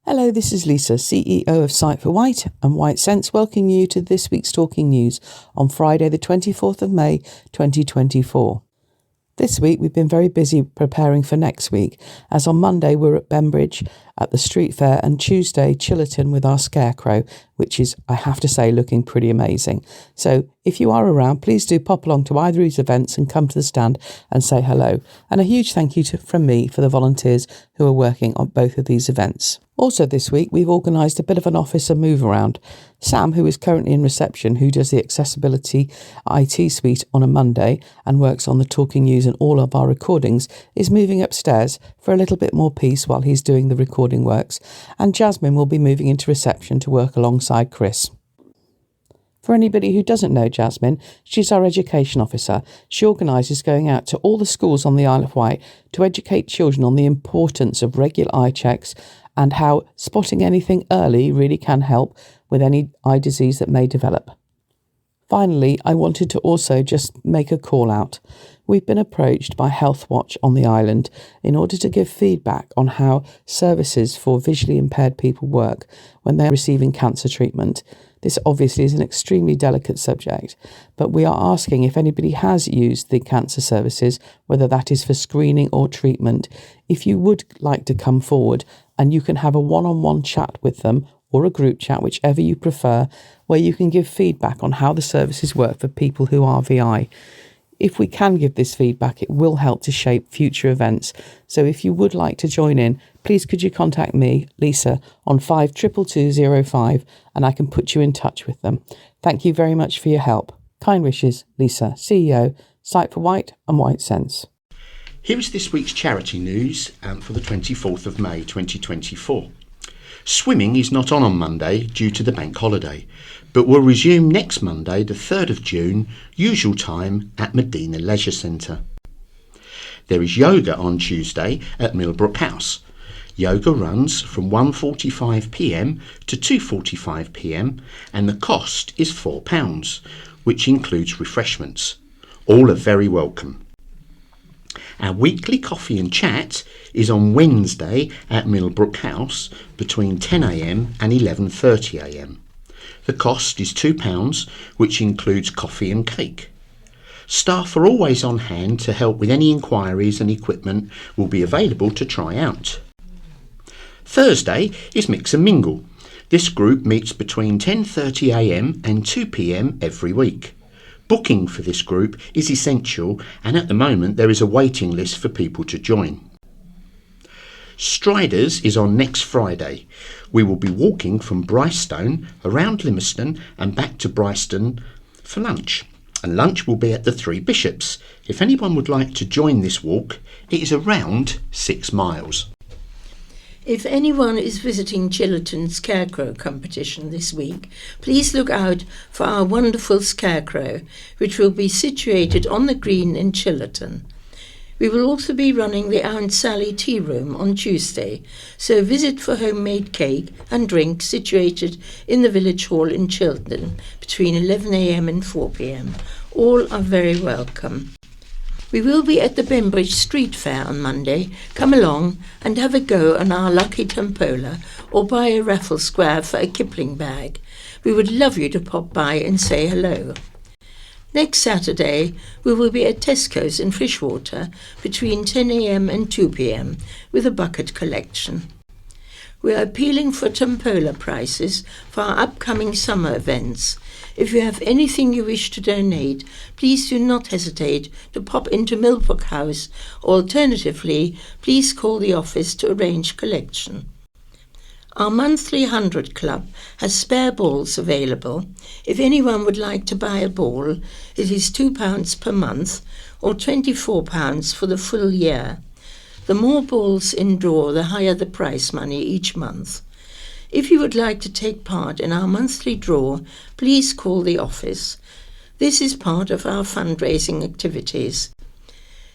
Hello, this is Lisa, CEO of Sight for White and White Sense, welcoming you to this week's Talking News on Friday the 24th of May 2024. This week we've been very busy preparing for next week, as on Monday we're at Bembridge at the street fair and Tuesday Chillerton with our scarecrow, which is, I have to say, looking pretty amazing. So if you are around, please do pop along to either of these events and come to the stand and say hello. And a huge thank you from me for the volunteers who are working on both of these events. Also this week, we've organised a bit of an office and move around. Sam, who is currently in reception, who does the accessibility IT suite on a Monday and works on the Talking News and all of our recordings, is moving upstairs for a little bit more peace while he's doing the recording works. And Jasmine will be moving into reception to work alongside Chris. For anybody who doesn't know Jasmine, she's our education officer. She organises going out to all the schools on the Isle of Wight to educate children on the importance of regular eye checks and how spotting anything early really can help with any eye disease that may develop. Finally, I wanted to also just make a call out. We've been approached by Health Watch on the island in order to give feedback on how services for visually impaired people work when they're receiving cancer treatment. This obviously is an extremely delicate subject, but we are asking if anybody has used the cancer services, whether that is for screening or treatment, if you would like to come forward and you can have a one-on-one chat with them or a group chat, whichever you prefer, where you can give feedback on how the services work for people who are VI. If we can give this feedback, it will help to shape future events. So if you would like to join in, please could you contact me, Lisa, on 522205 and I can put you in touch with them. Thank you very much for your help. Kind wishes, Lisa, CEO, Sight for White and White Sense. Here is this week's charity news for the 24th of May 2024. Swimming is not on Monday due to the bank holiday, but will resume next Monday, the 3rd of June, usual time at Medina Leisure Centre. There is yoga on Tuesday at Millbrook House. Yoga runs from 1:45pm to 2:45pm and the cost is £4, which includes refreshments. All are very welcome. Our weekly coffee and chat is on Wednesday at Millbrook House between 10am and 11:30am. The cost is £2, which includes coffee and cake. Staff are always on hand to help with any inquiries, and equipment will be available to try out. Thursday is Mix and Mingle. This group meets between 10:30am and 2pm every week. Booking for this group is essential, and at the moment there is a waiting list for people to join. Striders is on next Friday. We will be walking from Brystone around Limerston and back to Brystone for lunch. And lunch will be at the Three Bishops. If anyone would like to join this walk, it is around 6 miles. If anyone is visiting Chillerton's Scarecrow competition this week, please look out for our wonderful scarecrow, which will be situated on the green in Chillerton. We will also be running the Aunt Sally Tea Room on Tuesday, so visit for homemade cake and drink situated in the Village Hall in Chiltern between 11am and 4pm. All are very welcome. We will be at the Bembridge Street Fair on Monday. Come along and have a go on our lucky tombola or buy a raffle square for a Kipling bag. We would love you to pop by and say hello. Next Saturday, we will be at Tesco's in Freshwater between 10am and 2pm with a bucket collection. We are appealing for tombola prices for our upcoming summer events. If you have anything you wish to donate, please do not hesitate to pop into Millbrook House, or alternatively, please call the office to arrange collection. Our monthly 100 Club has spare balls available. If anyone would like to buy a ball, it is £2 per month or £24 for the full year. The more balls in draw, the higher the prize money each month. If you would like to take part in our monthly draw, please call the office. This is part of our fundraising activities.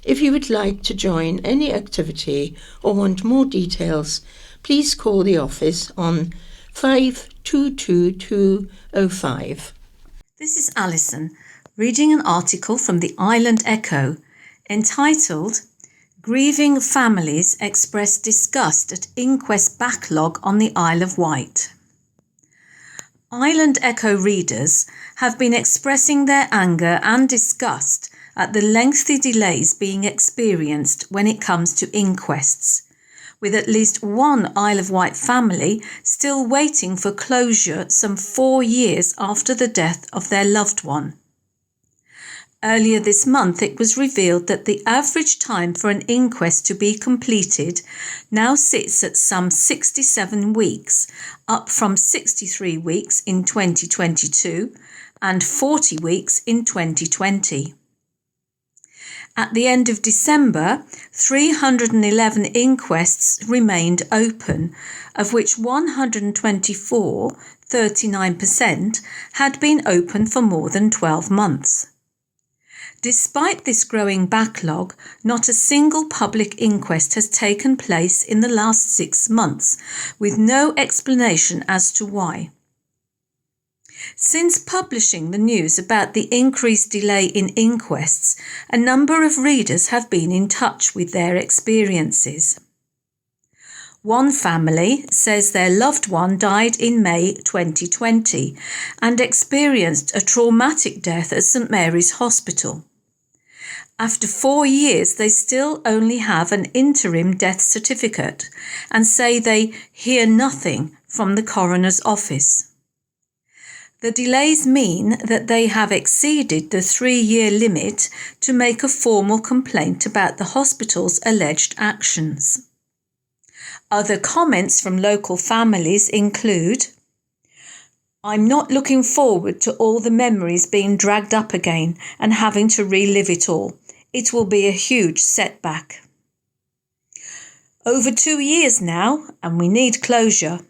If you would like to join any activity or want more details, please call the office on 522205. This is Alison reading an article from the Island Echo entitled Grieving families express disgust at inquest backlog on the Isle of Wight. Island Echo readers have been expressing their anger and disgust at the lengthy delays being experienced when it comes to inquests, with at least one Isle of Wight family still waiting for closure some 4 years after the death of their loved one. Earlier this month, it was revealed that the average time for an inquest to be completed now sits at some 67 weeks, up from 63 weeks in 2022 and 40 weeks in 2020. At the end of December, 311 inquests remained open, of which 124, 39%, had been open for more than 12 months. Despite this growing backlog, not a single public inquest has taken place in the last 6 months, with no explanation as to why. Since publishing the news about the increased delay in inquests, a number of readers have been in touch with their experiences. One family says their loved one died in May 2020 and experienced a traumatic death at St Mary's Hospital. After 4 years, they still only have an interim death certificate and say they hear nothing from the coroner's office. The delays mean that they have exceeded the 3-year limit to make a formal complaint about the hospital's alleged actions. Other comments from local families include, "I'm not looking forward to all the memories being dragged up again and having to relive it all. It will be a huge setback. Over 2 years now, and we need closure.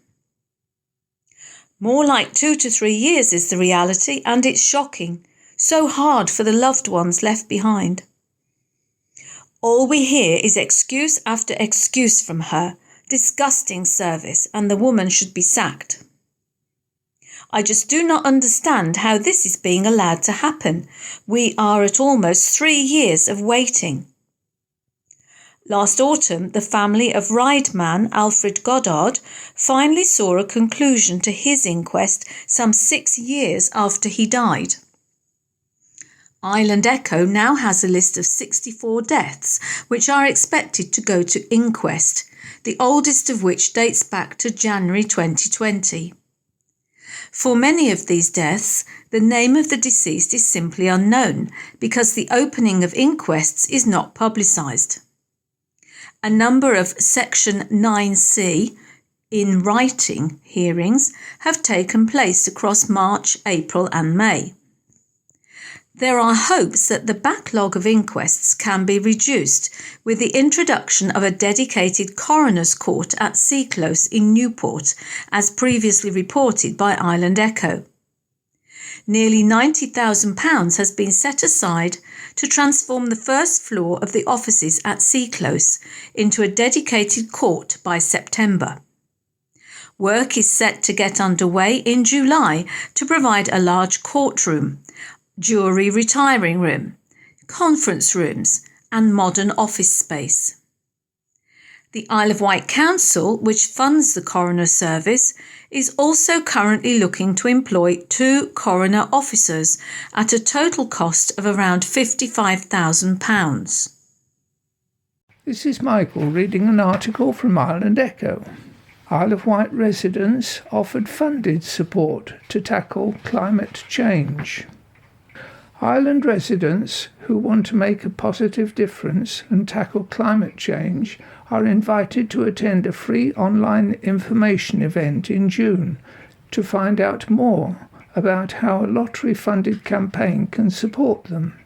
More like 2 to 3 years is the reality, and it's shocking. So hard for the loved ones left behind. All we hear is excuse after excuse from her. Disgusting service, and the woman should be sacked. I just do not understand how this is being allowed to happen. We are at almost 3 years of waiting." Last autumn, the family of Rideman Alfred Goddard finally saw a conclusion to his inquest some 6 years after he died. Island Echo now has a list of 64 deaths which are expected to go to inquest, the oldest of which dates back to January 2020. For many of these deaths, the name of the deceased is simply unknown because the opening of inquests is not publicised. A number of Section 9C, in writing hearings, have taken place across March, April and May. There are hopes that the backlog of inquests can be reduced with the introduction of a dedicated coroner's court at Seaclose in Newport, as previously reported by Island Echo. Nearly £90,000 has been set aside to transform the first floor of the offices at Seaclose into a dedicated court by September. Work is set to get underway in July to provide a large courtroom, jury retiring room, conference rooms and modern office space. The Isle of Wight Council, which funds the coroner service, is also currently looking to employ 2 coroner officers at a total cost of around £55,000. This is Michael reading an article from Island Echo. Isle of Wight residents offered funded support to tackle climate change. Island residents who want to make a positive difference and tackle climate change are invited to attend a free online information event in June to find out more about how a lottery-funded campaign can support them.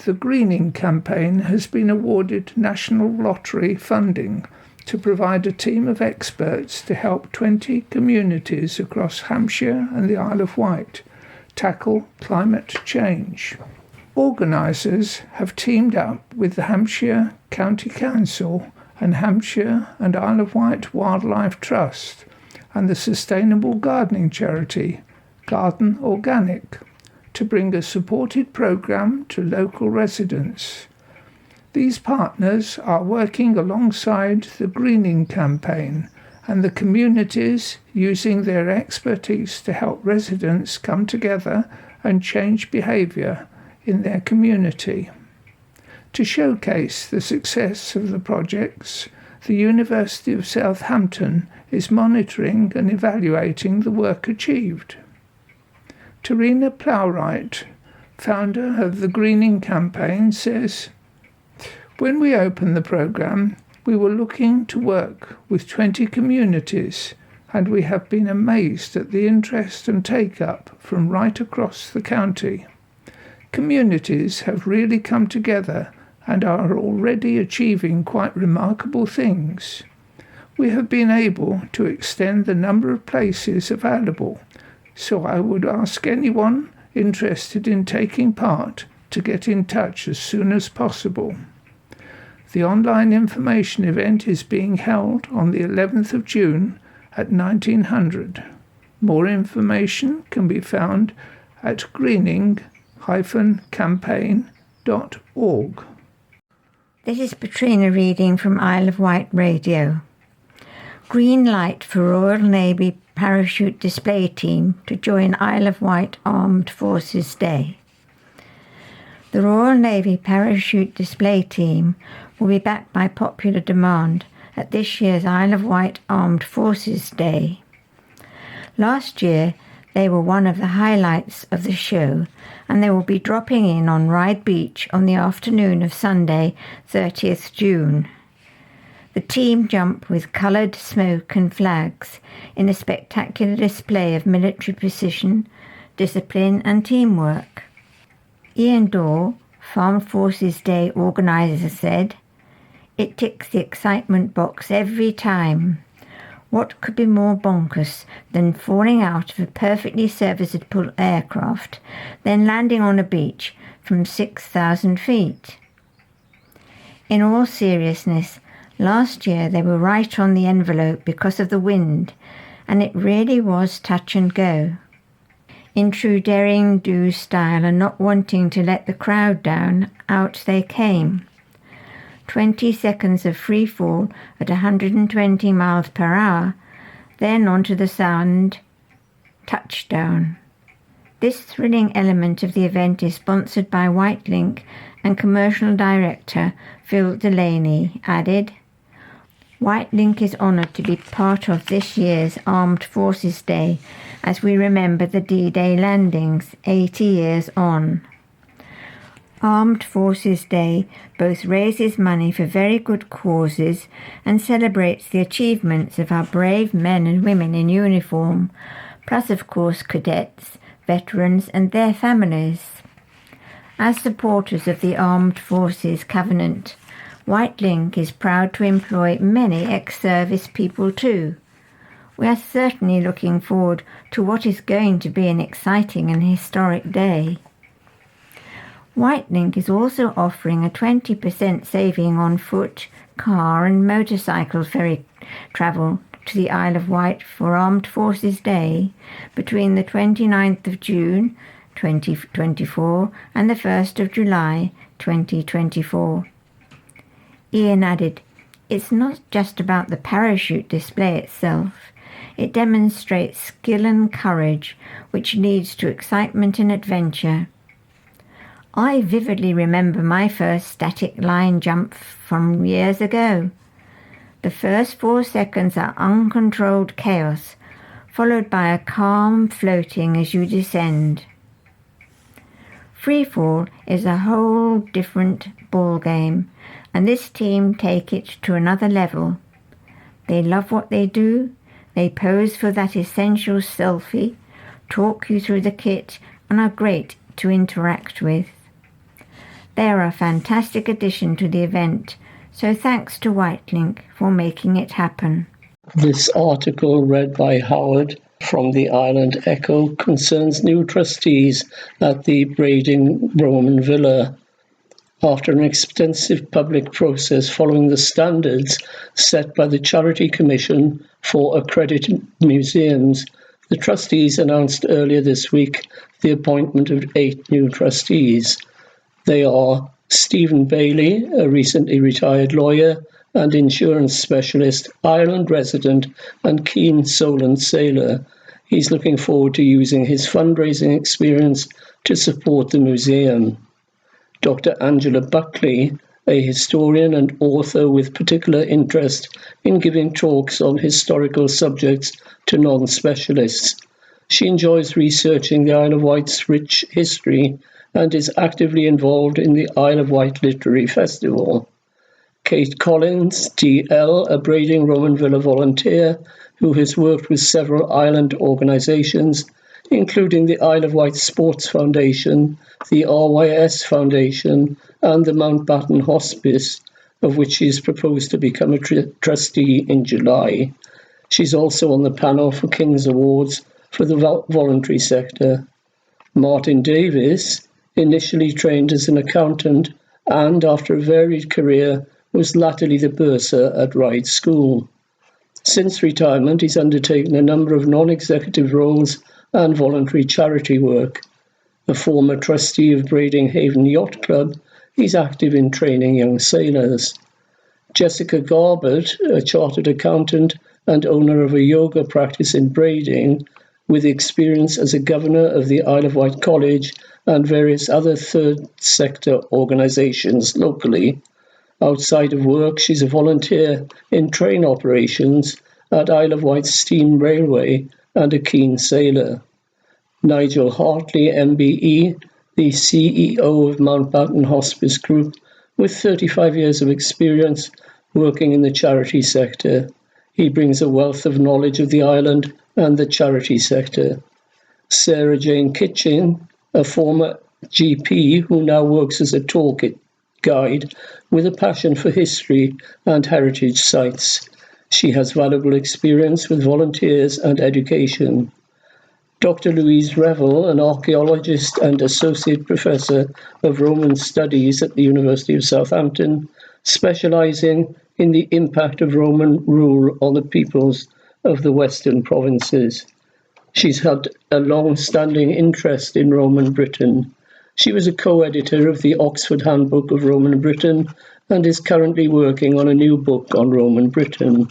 The Greening campaign has been awarded National Lottery funding to provide a team of experts to help 20 communities across Hampshire and the Isle of Wight tackle climate change. Organisers have teamed up with the Hampshire County Council and Hampshire and Isle of Wight Wildlife Trust and the sustainable gardening charity Garden Organic to bring a supported programme to local residents. These partners are working alongside the greening campaign and the communities using their expertise to help residents come together and change behaviour in their community. To showcase the success of the projects, the University of Southampton is monitoring and evaluating the work achieved. Tarina Plowright, founder of the Greening Campaign, says, "When we opened the programme, we were looking to work with 20 communities, and we have been amazed at the interest and take-up from right across the county. Communities have really come together and are already achieving quite remarkable things. We have been able to extend the number of places available, so I would ask anyone interested in taking part to get in touch as soon as possible. The online information event is being held on the 11th of June at 1900. More information can be found at greening-campaign.org. This is Patrina reading from Isle of Wight Radio. Green light for Royal Navy Parachute Display Team to join Isle of Wight Armed Forces Day. The Royal Navy Parachute Display Team will be back by popular demand at this year's Isle of Wight Armed Forces Day. Last year, they were one of the highlights of the show, and they will be dropping in on Ryde Beach on the afternoon of Sunday, 30th June. The team jump with coloured smoke and flags in a spectacular display of military precision, discipline and teamwork. Ian Dorr, Armed Forces Day organiser, said, "It ticks the excitement box every time. What could be more bonkers than falling out of a perfectly serviceable aircraft, then landing on a beach from 6,000 feet? In all seriousness, last year they were right on the envelope because of the wind, and it really was touch and go. In true daring do style and not wanting to let the crowd down, out they came. 20 seconds of free fall at 120 miles per hour, then onto the sound, touchdown. This thrilling element of the event is sponsored by Whitelink, and commercial director Phil Delaney added, "Whitelink is honoured to be part of this year's Armed Forces Day as we remember the D-Day landings 80 years on. Armed Forces Day both raises money for very good causes and celebrates the achievements of our brave men and women in uniform, plus of course cadets, veterans and their families. As supporters of the Armed Forces Covenant, Whitelink is proud to employ many ex-service people too. We are certainly looking forward to what is going to be an exciting and historic day." Whitelink is also offering a 20% saving on foot, car and motorcycle ferry travel to the Isle of Wight for Armed Forces Day between the 29th of June 2024 and the 1st of July 2024. Ian added, "It's not just about the parachute display itself. It demonstrates skill and courage, which leads to excitement and adventure. I vividly remember my first static line jump from years ago. The first 4 seconds are uncontrolled chaos, followed by a calm floating as you descend. Freefall is a whole different ballgame, and this team take it to another level. They love what they do, they pose for that essential selfie, talk you through the kit, and are great to interact with. They are a fantastic addition to the event, so thanks to Whitelink for making it happen." This article, read by Howard from the Island Echo, concerns new trustees at the Brading Roman Villa. After an extensive public process following the standards set by the Charity Commission for Accredited Museums, the trustees announced earlier this week the appointment of 8 new trustees. They are Stephen Bailey, a recently retired lawyer and insurance specialist, Ireland resident and keen Solent sailor. He's looking forward to using his fundraising experience to support the museum. Dr. Angela Buckley, a historian and author with particular interest in giving talks on historical subjects to non-specialists. She enjoys researching the Isle of Wight's rich history and is actively involved in the Isle of Wight Literary Festival. Kate Collins, DL, a Brading Roman Villa volunteer who has worked with several island organisations, including the Isle of Wight Sports Foundation, the RYS Foundation, and the Mountbatten Hospice, of which she is proposed to become a trustee in July. She's also on the panel for King's Awards for the voluntary sector. Martin Davis, initially trained as an accountant and, after a varied career, was latterly the bursar at Ryde School. Since retirement, he's undertaken a number of non-executive roles and voluntary charity work. A former trustee of Brading Haven Yacht Club, he's active in training young sailors. Jessica Garbett, a chartered accountant and owner of a yoga practice in Brading, with experience as a governor of the Isle of Wight College and various other third sector organisations locally. Outside of work, she's a volunteer in train operations at Isle of Wight Steam Railway and a keen sailor. Nigel Hartley, MBE, the CEO of Mountbatten Hospice Group, with 35 years of experience working in the charity sector. He brings a wealth of knowledge of the island and the charity sector. Sarah Jane Kitchen, a former GP who now works as a tour guide with a passion for history and heritage sites. She has valuable experience with volunteers and education. Dr. Louise Revel, an archaeologist and associate professor of Roman studies at the University of Southampton, specialising in the impact of Roman rule on the peoples of the Western provinces. She's had a long-standing interest in Roman Britain. She was a co-editor of the Oxford Handbook of Roman Britain and is currently working on a new book on Roman Britain.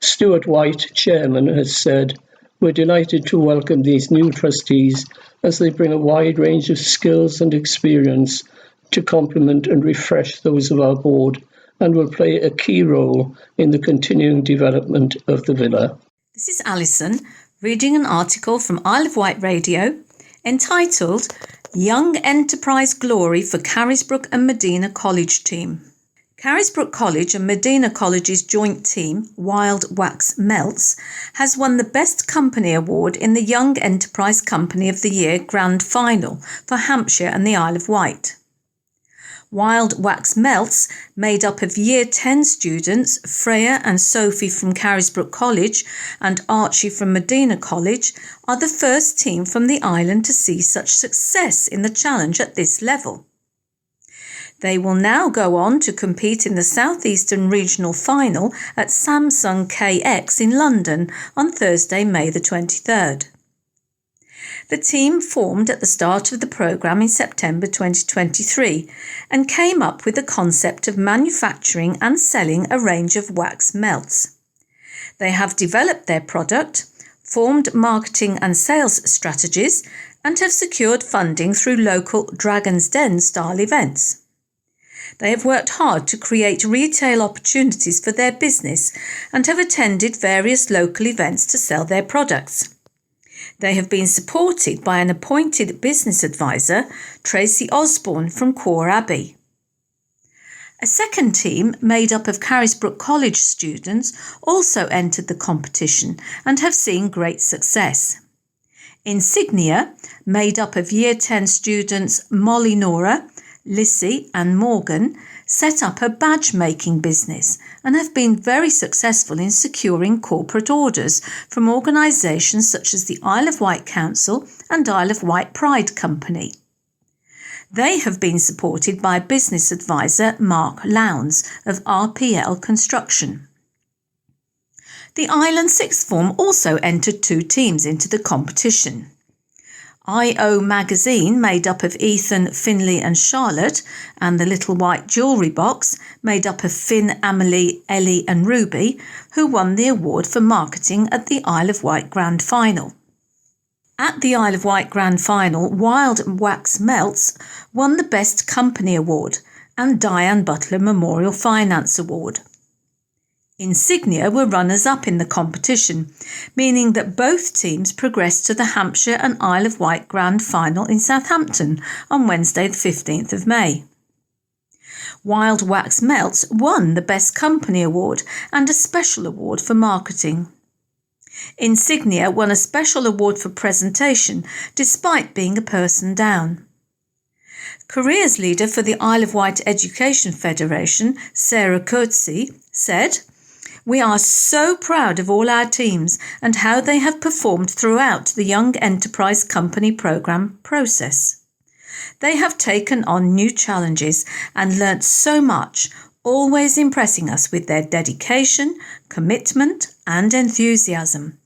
Stuart White, chairman, has said, "We're delighted to welcome these new trustees as they bring a wide range of skills and experience to complement and refresh those of our board and will play a key role in the continuing development of the villa." This is Alison reading an article from Isle of Wight Radio entitled Young Enterprise Glory for Carisbrooke and Medina College Team. Carisbrooke College and Medina College's joint team, Wild Wax Melts, has won the Best Company Award in the Young Enterprise Company of the Year Grand Final for Hampshire and the Isle of Wight. Wild Wax Melts, made up of Year 10 students, Freya and Sophie from Carisbrooke College and Archie from Medina College, are the first team from the island to see such success in the challenge at this level. They will now go on to compete in the Southeastern Regional Final at Samsung KX in London on Thursday, May the 23rd. The team formed at the start of the programme in September 2023 and came up with the concept of manufacturing and selling a range of wax melts. They have developed their product, formed marketing and sales strategies, and have secured funding through local Dragon's Den style events. They have worked hard to create retail opportunities for their business and have attended various local events to sell their products. They have been supported by an appointed business advisor, Tracy Osborne from Quor Abbey. A second team, made up of Carisbrooke College students, also entered the competition and have seen great success. Insignia, made up of Year 10 students Molly Nora, Lissy and Morgan, set up a badge making business and have been very successful in securing corporate orders from organisations such as the Isle of Wight Council and Isle of Wight Pride Company. They have been supported by business advisor Mark Lowndes of RPL Construction. The Island Sixth Form also entered 2 teams into the competition. I.O. magazine, made up of Ethan, Finley and Charlotte, and the Little White Jewellery Box, made up of Finn, Amelie, Ellie and Ruby, who won the award for marketing at the Isle of Wight Grand Final. At the Isle of Wight Grand Final, Wild Wax Melts won the Best Company Award and Diane Butler Memorial Finance Award. Insignia were runners-up in the competition, meaning that both teams progressed to the Hampshire and Isle of Wight Grand Final in Southampton on Wednesday the 15th of May. Wild Wax Melts won the Best Company Award and a special award for marketing. Insignia won a special award for presentation despite being a person down. Careers leader for the Isle of Wight Education Federation, Sarah Coetzee, said, "We are so proud of all our teams and how they have performed throughout the Young Enterprise Company programme process. They have taken on new challenges and learnt so much, always impressing us with their dedication, commitment and enthusiasm.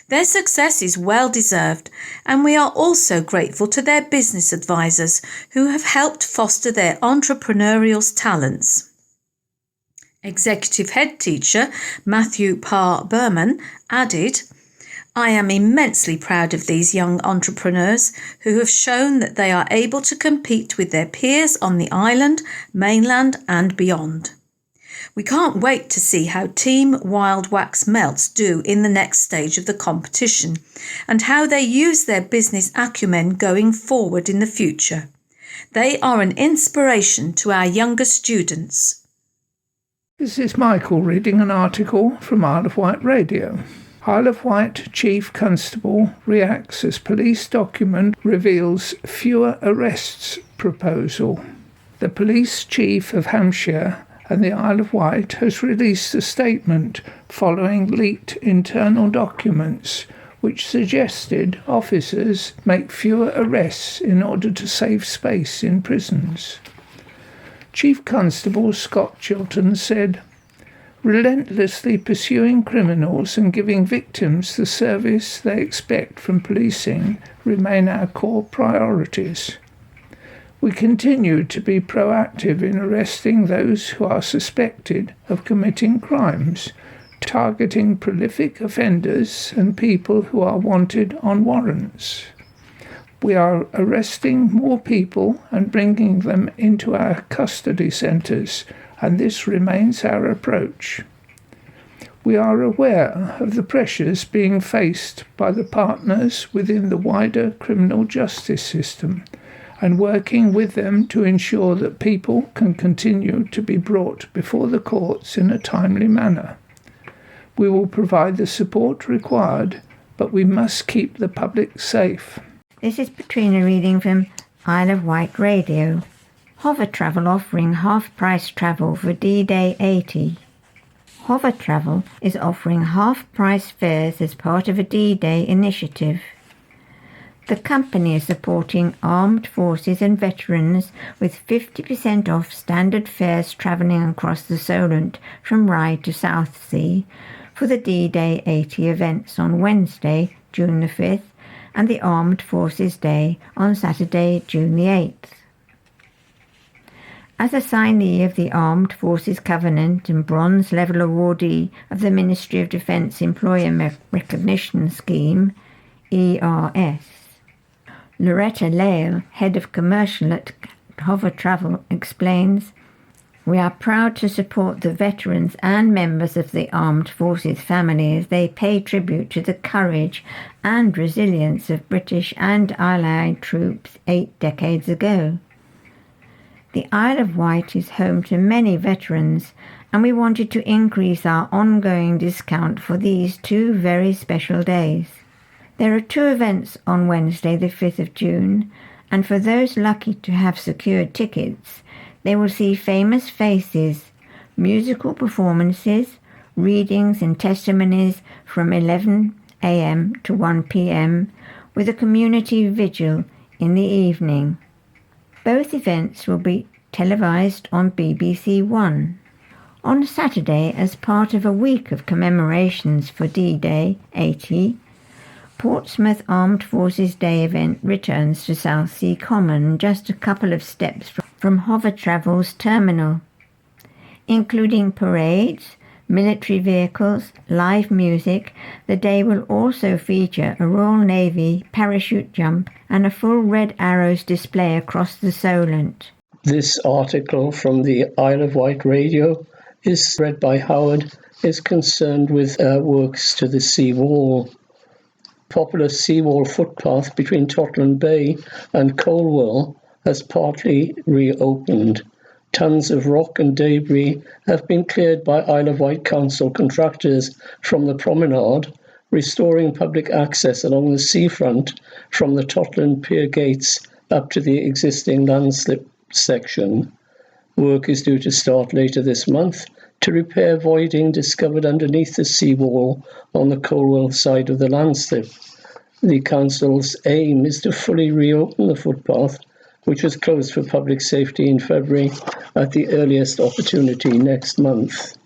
Their success is well deserved, and we are also grateful to their business advisors who have helped foster their entrepreneurial talents." Executive Head Teacher Matthew Parr Berman added, "I am immensely proud of these young entrepreneurs who have shown that they are able to compete with their peers on the island, mainland and beyond. We can't wait to see how Team Wild Wax Melts do in the next stage of the competition and how they use their business acumen going forward in the future. They are an inspiration to our younger students." This is Michael reading an article from Isle of Wight Radio. Isle of Wight Chief Constable reacts as police document reveals fewer arrests proposal. The Police Chief of Hampshire and the Isle of Wight has released a statement following leaked internal documents which suggested officers make fewer arrests in order to save space in prisons. Chief Constable Scott Chilton said, "Relentlessly pursuing criminals and giving victims the service they expect from policing remain our core priorities. We continue to be proactive in arresting those who are suspected of committing crimes, targeting prolific offenders and people who are wanted on warrants. We are arresting more people and bringing them into our custody centres, and this remains our approach. We are aware of the pressures being faced by the partners within the wider criminal justice system and working with them to ensure that people can continue to be brought before the courts in a timely manner. We will provide the support required, but we must keep the public safe." This is Katrina reading from Isle of Wight Radio. Hover Travel offering half-price travel for D-Day 80. Hover Travel is offering half-price fares as part of a D-Day initiative. The company is supporting armed forces and veterans with 50% off standard fares travelling across the Solent from Rye to Southsea for the D-Day 80 events on Wednesday, June the 5th, and the Armed Forces Day on Saturday, June the 8th. As a signee of the Armed Forces Covenant and Bronze Level awardee of the Ministry of Defence Employer Recognition Scheme, ERS, Loretta Lale, Head of Commercial at Hover Travel, explains, "We are proud to support the veterans and members of the Armed Forces family as they pay tribute to the courage and resilience of British and Allied troops 8 decades ago. The Isle of Wight is home to many veterans, and we wanted to increase our ongoing discount for these 2 very special days. There are 2 events on Wednesday the 5th of June, and for those lucky to have secured tickets, they will see famous faces, musical performances, readings and testimonies from 11 a.m. to 1 p.m, with a community vigil in the evening. Both events will be televised on BBC One. On Saturday, as part of a week of commemorations for D-Day 80, Portsmouth Armed Forces Day event returns to Southsea Common, just a couple of steps from Hover Travel's terminal, including parades, military vehicles, live music. The day will also feature a Royal Navy parachute jump and a full Red Arrows display across the Solent. This article from the Isle of Wight radio is read by Howard, is concerned with works to the seawall. Popular seawall footpath between Totland Bay and Colwell has partly reopened. Tons of rock and debris have been cleared by Isle of Wight Council contractors from the promenade, restoring public access along the seafront from the Totland Pier gates up to the existing landslip section. Work is due to start later this month to repair voiding discovered underneath the seawall on the Colwell side of the landslip. The council's aim is to fully reopen the footpath, which was closed for public safety in February, at the earliest opportunity next month.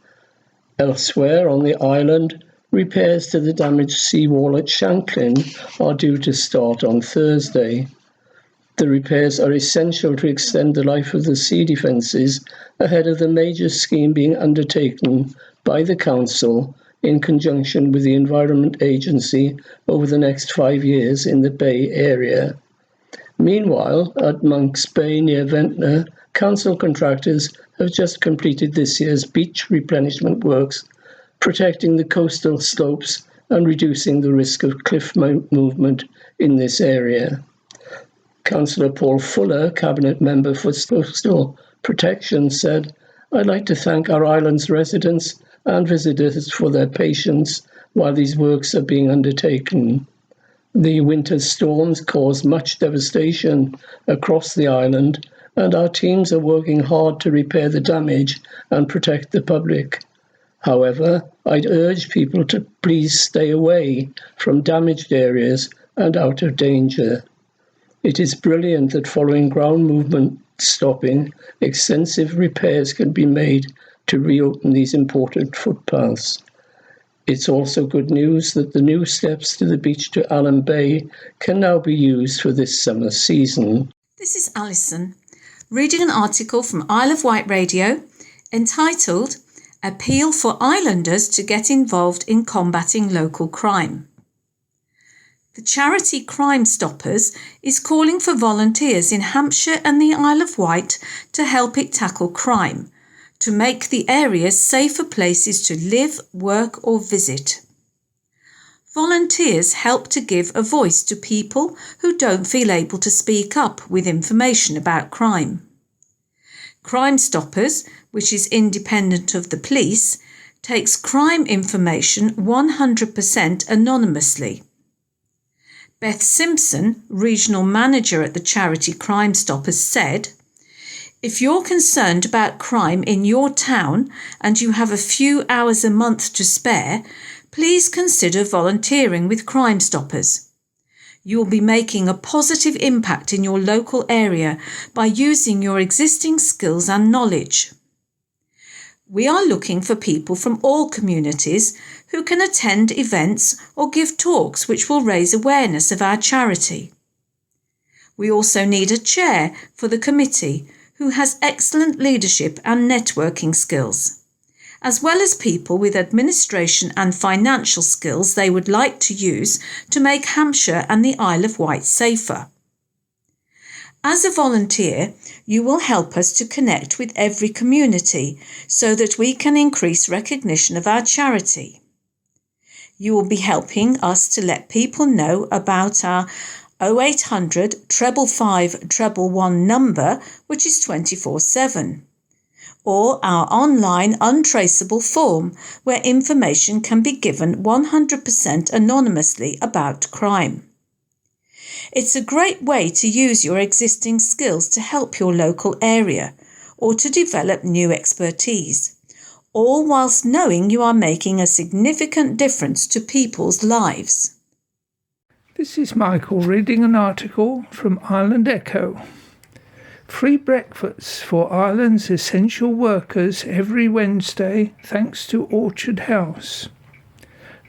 Elsewhere on the island, repairs to the damaged seawall at Shanklin are due to start on Thursday. The repairs are essential to extend the life of the sea defences ahead of the major scheme being undertaken by the council in conjunction with the Environment Agency over the next 5 years in the Bay area. Meanwhile, at Monks Bay near Ventnor, council contractors have just completed this year's beach replenishment works, protecting the coastal slopes and reducing the risk of cliff movement in this area. Councillor Paul Fuller, Cabinet Member for Coastal Protection, said, "I'd like to thank our island's residents and visitors for their patience while these works are being undertaken. The winter storms caused much devastation across the island, and our teams are working hard to repair the damage and protect the public. However, I'd urge people to please stay away from damaged areas and out of danger. It is brilliant that following ground movement stopping, extensive repairs can be made to reopen these important footpaths. It's also good news that the new steps to the beach to Allen Bay can now be used for this summer season." This is Alison, reading an article from Isle of Wight Radio entitled "Appeal for Islanders to Get Involved in Combating Local Crime." The charity Crime Stoppers is calling for volunteers in Hampshire and the Isle of Wight to help it tackle crime, to make the areas safer places to live, work or visit. Volunteers help to give a voice to people who don't feel able to speak up with information about crime. Crime Stoppers, which is independent of the police, takes crime information 100% anonymously. Beth Simpson, regional manager at the charity Crime Stoppers, said, "If you're concerned about crime in your town and you have a few hours a month to spare, please consider volunteering with Crime Stoppers. You will be making a positive impact in your local area by using your existing skills and knowledge. We are looking for people from all communities who can attend events or give talks which will raise awareness of our charity. We also need a chair for the committee who has excellent leadership and networking skills, as well as people with administration and financial skills they would like to use to make Hampshire and the Isle of Wight safer. As a volunteer, you will help us to connect with every community so that we can increase recognition of our charity. You will be helping us to let people know about our 0800 555 111 number, which is 24/7, or our online untraceable form where information can be given 100% anonymously about crime. It's a great way to use your existing skills to help your local area or to develop new expertise, all whilst knowing you are making a significant difference to people's lives." This is Michael reading an article from Island Echo. Free breakfasts for Ireland's essential workers every Wednesday thanks to Orchard House.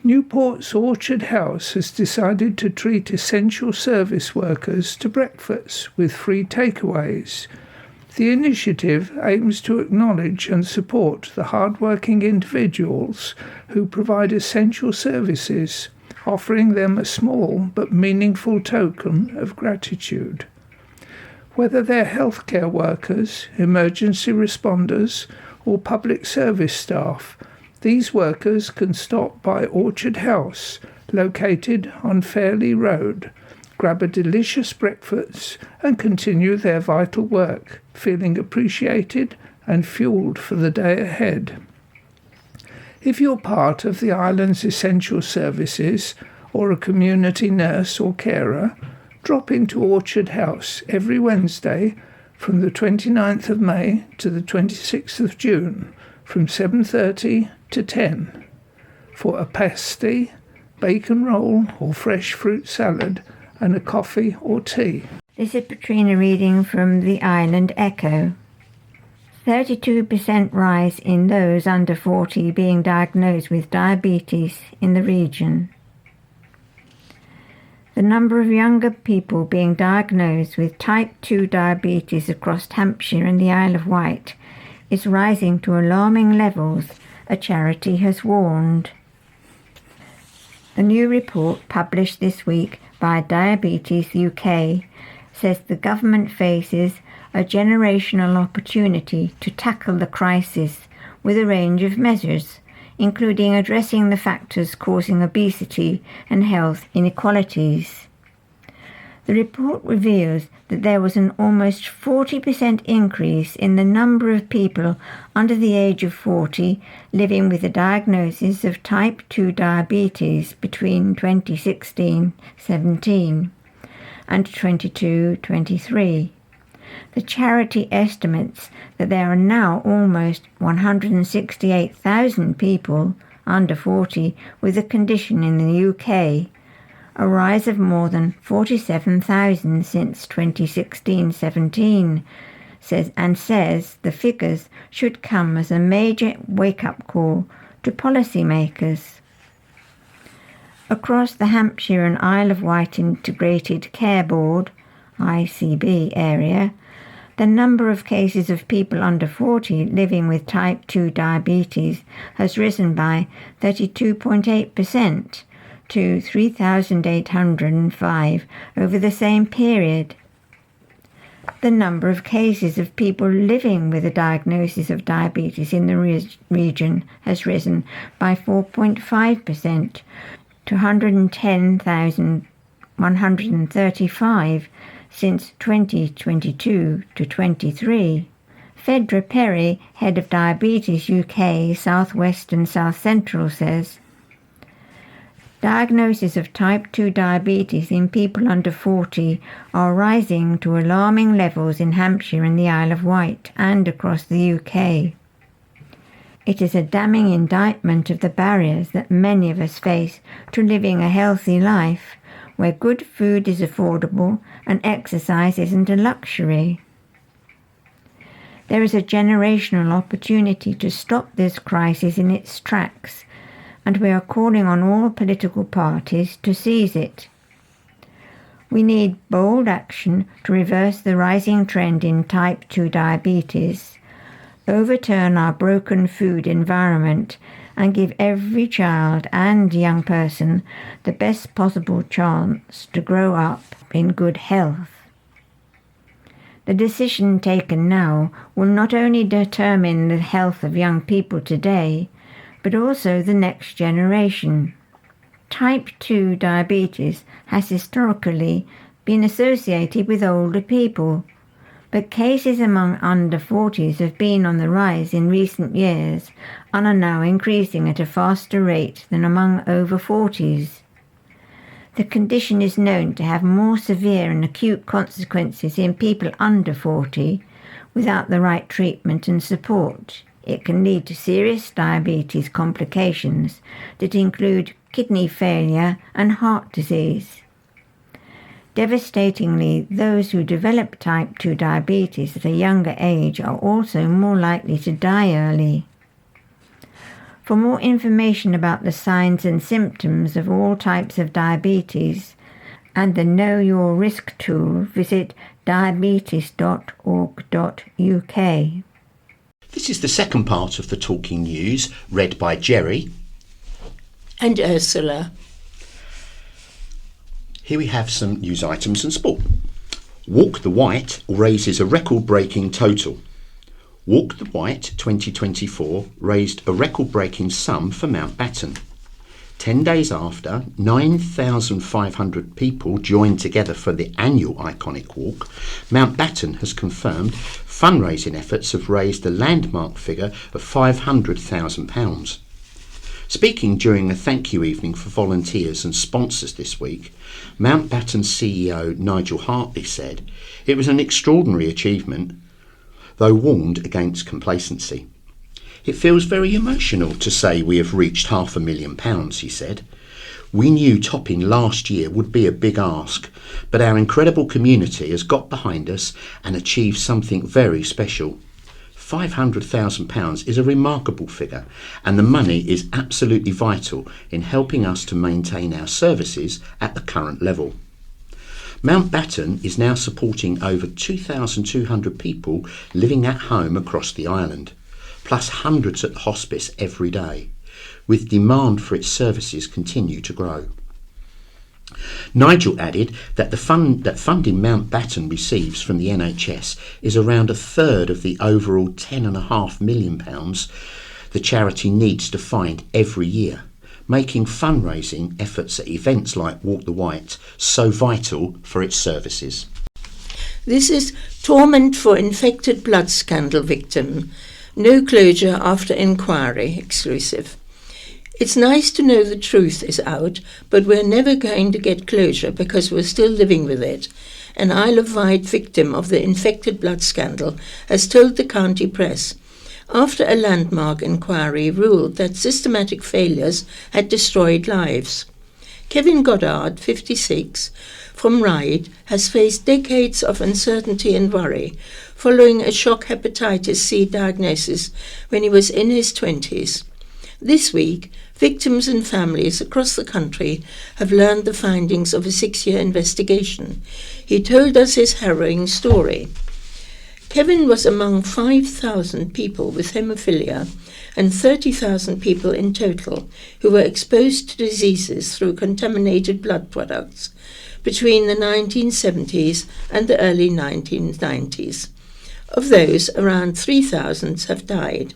Newport's Orchard House has decided to treat essential service workers to breakfast with free takeaways. The initiative aims to acknowledge and support the hard-working individuals who provide essential services, offering them a small but meaningful token of gratitude. Whether they're healthcare workers, emergency responders, or public service staff, these workers can stop by Orchard House, located on Fairley Road, grab a delicious breakfast and continue their vital work, feeling appreciated and fueled for the day ahead. If you're part of the island's essential services or a community nurse or carer, drop into Orchard House every Wednesday from the 29th of May to the 26th of June from 7:30 to 10 for a pasty, bacon roll or fresh fruit salad and a coffee or tea. This is Katrina reading from the Island Echo. 32% rise in those under 40 being diagnosed with diabetes in the region. The number of younger people being diagnosed with type 2 diabetes across Hampshire and the Isle of Wight is rising to alarming levels, a charity has warned. A new report published this week by Diabetes UK says the government faces a generational opportunity to tackle the crisis with a range of measures, including addressing the factors causing obesity and health inequalities. The report reveals that there was an almost 40% increase in the number of people under the age of 40 living with a diagnosis of type 2 diabetes between 2016-17 and 22-23. The charity estimates that there are now almost 168,000 people under 40 with the condition in the UK, a rise of more than 47,000 since 2016-17, says the figures should come as a major wake-up call to policymakers. Across the Hampshire and Isle of Wight Integrated Care Board, ICB area, the number of cases of people under 40 living with type 2 diabetes has risen by 32.8% to 3,805 over the same period. The number of cases of people living with a diagnosis of diabetes in the region has risen by 4.5% to 110,135 since 2022 to 23. Phaedra Perry, head of Diabetes UK South West and South Central, says, diagnoses of type 2 diabetes in people under 40 are rising to alarming levels in Hampshire and the Isle of Wight and across the UK. It is a damning indictment of the barriers that many of us face to living a healthy life, where good food is affordable and exercise isn't a luxury. There is a generational opportunity to stop this crisis in its tracks, and we are calling on all political parties to seize it. We need bold action to reverse the rising trend in type 2 diabetes, overturn our broken food environment, and give every child and young person the best possible chance to grow up in good health. The decision taken now will not only determine the health of young people today, but also the next generation. Type 2 diabetes has historically been associated with older people, but cases among under 40s have been on the rise in recent years and are now increasing at a faster rate than among over 40s. The condition is known to have more severe and acute consequences in people under 40 without the right treatment and support. It can lead to serious diabetes complications that include kidney failure and heart disease. Devastatingly, those who develop type 2 diabetes at a younger age are also more likely to die early. For more information about the signs and symptoms of all types of diabetes and the Know Your Risk tool, visit diabetes.org.uk. This is the second part of the Talking News, read by Jerry and Ursula. Here we have some news items and sport. Walk the White raises a record-breaking total. Walk the White 2024 raised a record-breaking sum for Mountbatten. 10 days after, 9,500 people joined together for the annual iconic walk, Mountbatten has confirmed fundraising efforts have raised a landmark figure of £500,000. Speaking during a thank you evening for volunteers and sponsors this week, Mountbatten CEO Nigel Hartley said, "It was an extraordinary achievement, though warned against complacency. It feels very emotional to say we have reached £500,000, he said. We knew topping last year would be a big ask, but our incredible community has got behind us and achieved something very special. £500,000 is a remarkable figure, and the money is absolutely vital in helping us to maintain our services at the current level." Mountbatten is now supporting over 2,200 people living at home across the island, plus hundreds at the hospice every day, with demand for its services continue to grow. Nigel added that funding Mountbatten receives from the NHS is around a third of the overall £10.5 million the charity needs to find every year, making fundraising efforts at events like Walk the White so vital for its services. This is Torment for Infected Blood Scandal Victim. No closure after inquiry exclusive. It's nice to know the truth is out, but we're never going to get closure because we're still living with it. An Isle of Wight victim of the infected blood scandal has told the county press, after a landmark inquiry ruled that systematic failures had destroyed lives. Kevin Goddard, 56, from Ryde, has faced decades of uncertainty and worry following a shock hepatitis C diagnosis when he was in his 20s. This week, victims and families across the country have learned the findings of a 6-year investigation. He told us his harrowing story. Kevin was among 5,000 people with haemophilia and 30,000 people in total who were exposed to diseases through contaminated blood products between the 1970s and the early 1990s. Of those, around 3,000 have died.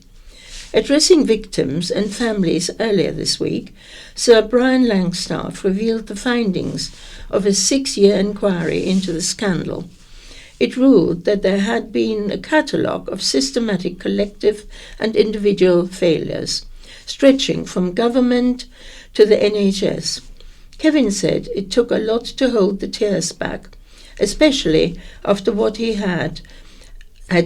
Addressing victims and families earlier this week, Sir Brian Langstaff revealed the findings of a 6-year inquiry into the scandal. It ruled that there had been a catalogue of systematic collective and individual failures, stretching from government to the NHS. Kevin said it took a lot to hold the tears back, especially after what he had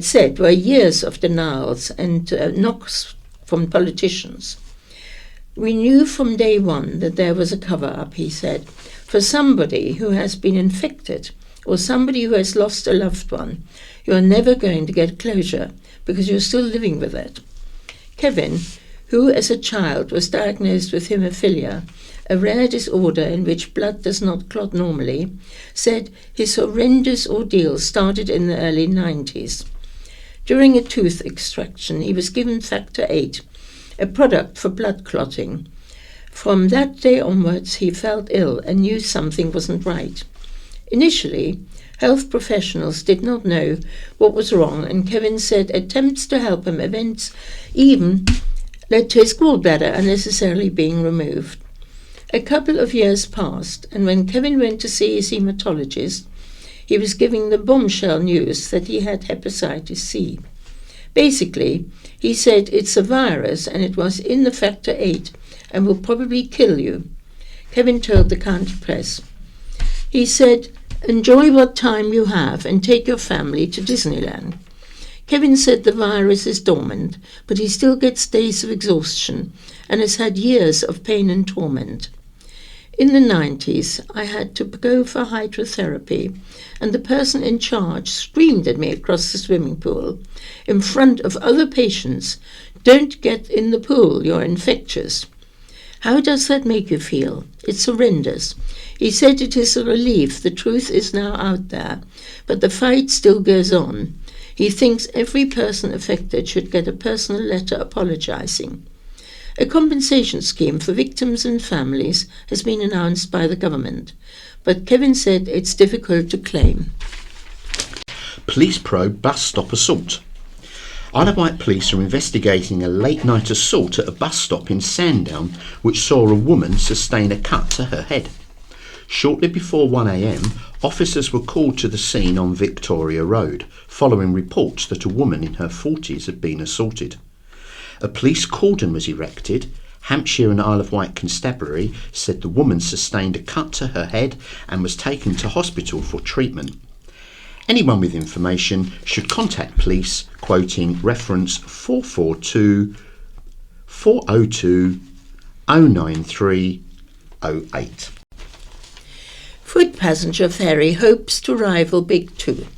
said were years of denials and knocks from politicians. "We knew from day one that there was a cover-up," he said. "For somebody who has been infected or somebody who has lost a loved one, you're never going to get closure because you're still living with it." Kevin, who as a child was diagnosed with haemophilia, a rare disorder in which blood does not clot normally, said his horrendous ordeal started in the early 90s. During a tooth extraction, he was given Factor VIII, a product for blood clotting. From that day onwards, he felt ill and knew something wasn't right. Initially, health professionals did not know what was wrong, and Kevin said attempts to help him even led to his gallbladder unnecessarily being removed. A couple of years passed, and when Kevin went to see his haematologist, he was giving the bombshell news that he had hepatitis C. Basically, he said it's a virus and it was in the Factor VIII and will probably kill you. Kevin told the county press. He said, "Enjoy what time you have and take your family to Disneyland." Kevin said the virus is dormant, but he still gets days of exhaustion and has had years of pain and torment. In the 90s, I had to go for hydrotherapy, and the person in charge screamed at me across the swimming pool in front of other patients Don't get in the pool, you're infectious. How does that make you feel? It's horrendous. He said it is a relief. The truth is now out there, but the fight still goes on. He thinks every person affected should get a personal letter apologizing. A compensation scheme for victims and families has been announced by the government, but Kevin said it's difficult to claim. Police probe bus stop assault. Isle of Wight police are investigating a late-night assault at a bus stop in Sandown, which saw a woman sustain a cut to her head. Shortly before 1 a.m, officers were called to the scene on Victoria Road, following reports that a woman in her 40s had been assaulted. A police cordon was erected. Hampshire and Isle of Wight Constabulary said the woman sustained a cut to her head and was taken to hospital for treatment. Anyone with information should contact police, quoting reference 442 402 093 08. Foot passenger ferry hopes to rival Big Two.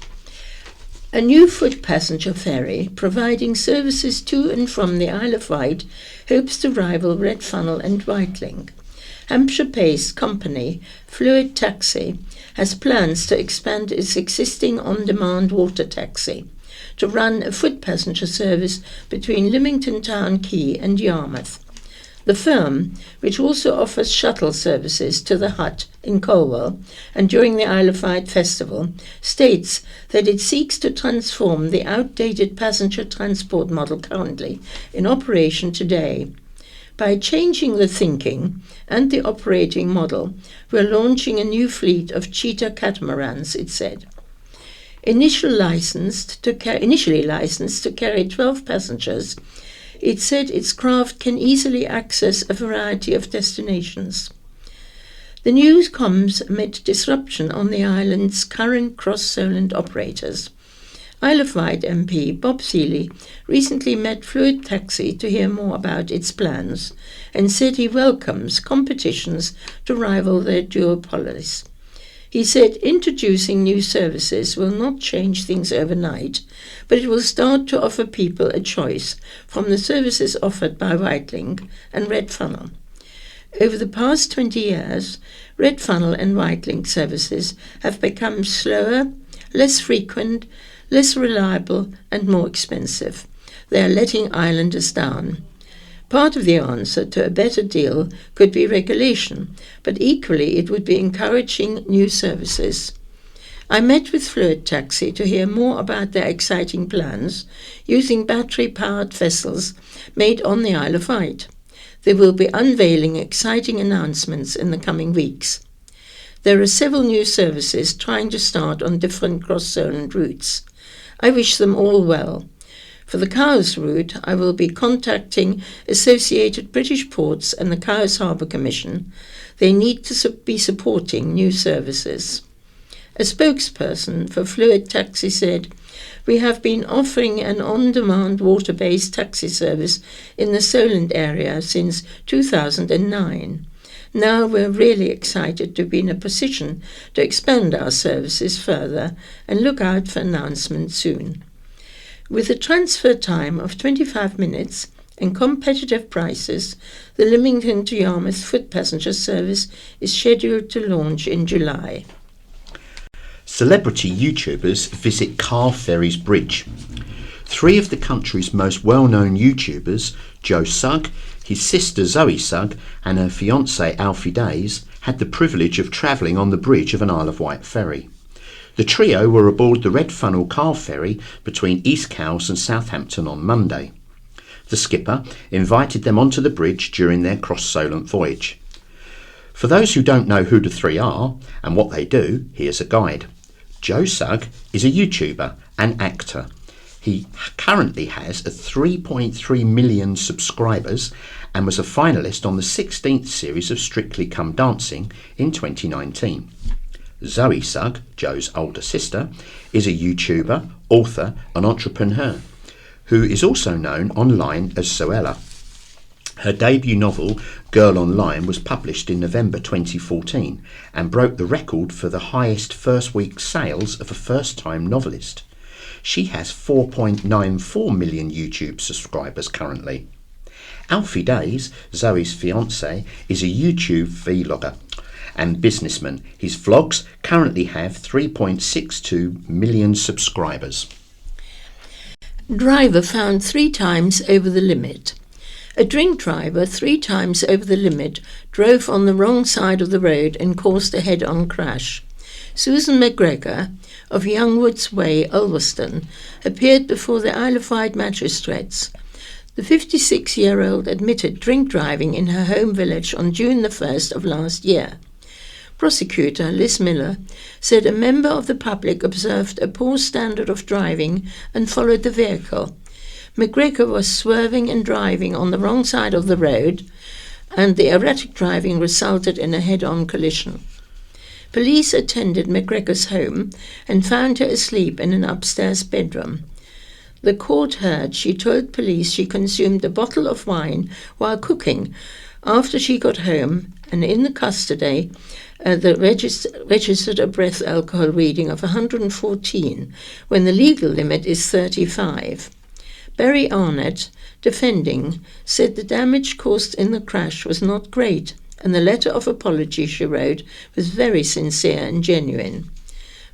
A new foot passenger ferry providing services to and from the Isle of Wight hopes to rival Red Funnel and Whitelink. Hampshire-based company Fluid Taxi has plans to expand its existing on-demand water taxi to run a foot passenger service between Lymington Town Quay and Yarmouth. The firm, which also offers shuttle services to the Hut in Colwell and during the Isle of Wight Festival, states that it seeks to transform the outdated passenger transport model currently in operation today. By changing the thinking and the operating model, we're launching a new fleet of cheetah catamarans, it said. Initially licensed to carry 12 passengers, it said its craft can easily access a variety of destinations. The news comes amid disruption on the island's current cross-Solent operators. Isle of Wight MP Bob Seeley recently met Fluid Taxi to hear more about its plans and said he welcomes competitions to rival their duopolies. He said introducing new services will not change things overnight, but it will start to offer people a choice from the services offered by Whitelink and Red Funnel. Over the past 20 years, Red Funnel and Whitelink services have become slower, less frequent, less reliable and more expensive. They are letting islanders down. Part of the answer to a better deal could be regulation, but equally it would be encouraging new services. I met with Fluid Taxi to hear more about their exciting plans using battery-powered vessels made on the Isle of Wight. They will be unveiling exciting announcements in the coming weeks. There are several new services trying to start on different cross-Solent routes. I wish them all well. For the Cowes route, I will be contacting Associated British Ports and the Cowes Harbour Commission. They need to be supporting new services. A spokesperson for Fluid Taxi said, "We have been offering an on-demand water-based taxi service in the Solent area since 2009. Now we're really excited to be in a position to expand our services further and look out for announcements soon." With a transfer time of 25 minutes and competitive prices, the Lymington to Yarmouth foot passenger service is scheduled to launch in July. Celebrity YouTubers visit Car Ferries Bridge. 3 of the country's most well-known YouTubers, Joe Sugg, his sister Zoe Sugg and her fiancé Alfie Days, had the privilege of travelling on the bridge of an Isle of Wight ferry. The trio were aboard the Red Funnel car ferry between East Cowes and Southampton on Monday. The skipper invited them onto the bridge during their cross-Solent voyage. For those who don't know who the 3 are and what they do, here's a guide. Joe Sugg is a YouTuber and actor. He currently has 3.3 million subscribers and was a finalist on the 16th series of Strictly Come Dancing in 2019. Zoe Sugg, Joe's older sister, is a YouTuber, author and entrepreneur who is also known online as Zoella. Her debut novel, Girl Online, was published in November 2014 and broke the record for the highest first week sales of a first-time novelist. She has 4.94 million YouTube subscribers currently. Alfie Days, Zoe's fiance, is a YouTube vlogger and businessman. His vlogs currently have 3.62 million subscribers. Driver found 3 times over the limit. A drink driver 3 times over the limit drove on the wrong side of the road and caused a head-on crash. Susan McGregor of Youngwoods Way, Ulverston, appeared before the Isle of Wight magistrates. The 56-year-old admitted drink driving in her home village on June the 1st of last year. Prosecutor Liz Miller said a member of the public observed a poor standard of driving and followed the vehicle. McGregor was swerving and driving on the wrong side of the road, and the erratic driving resulted in a head-on collision. Police attended McGregor's home and found her asleep in an upstairs bedroom. The court heard she told police she consumed a bottle of wine while cooking after she got home, and in the custody registered a breath alcohol reading of 114 when the legal limit is 35. Barry Arnett, defending, said the damage caused in the crash was not great, and the letter of apology she wrote was very sincere and genuine.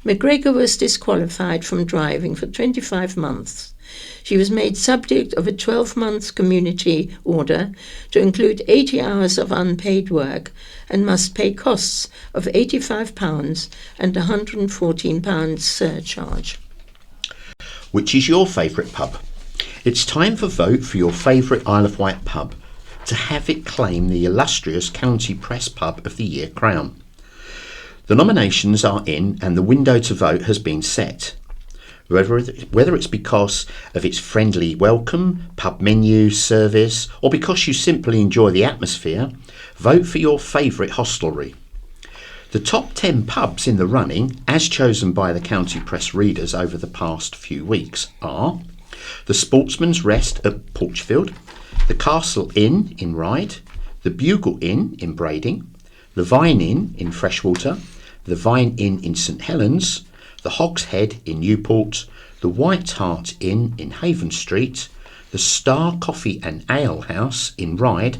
McGregor was disqualified from driving for 25 months. She was made subject of a 12-month community order to include 80 hours of unpaid work and must pay costs of £85 and £114 surcharge. Which is your favourite pub? It's time for vote for your favourite Isle of Wight pub to have it claim the illustrious County Press Pub of the Year crown. The nominations are in and the window to vote has been set. Whether it's because of its friendly welcome, pub menu, service, or because you simply enjoy the atmosphere, vote for your favourite hostelry. The top 10 pubs in the running, as chosen by the County Press readers over the past few weeks, are the Sportsman's Rest at Porchfield, the Castle Inn in Ryde, the Bugle Inn in Brading, the Vine Inn in Freshwater, the Vine Inn in St Helens, the Hog's Head in Newport, the White Hart Inn in Haven Street, the Star Coffee and Ale House in Ryde,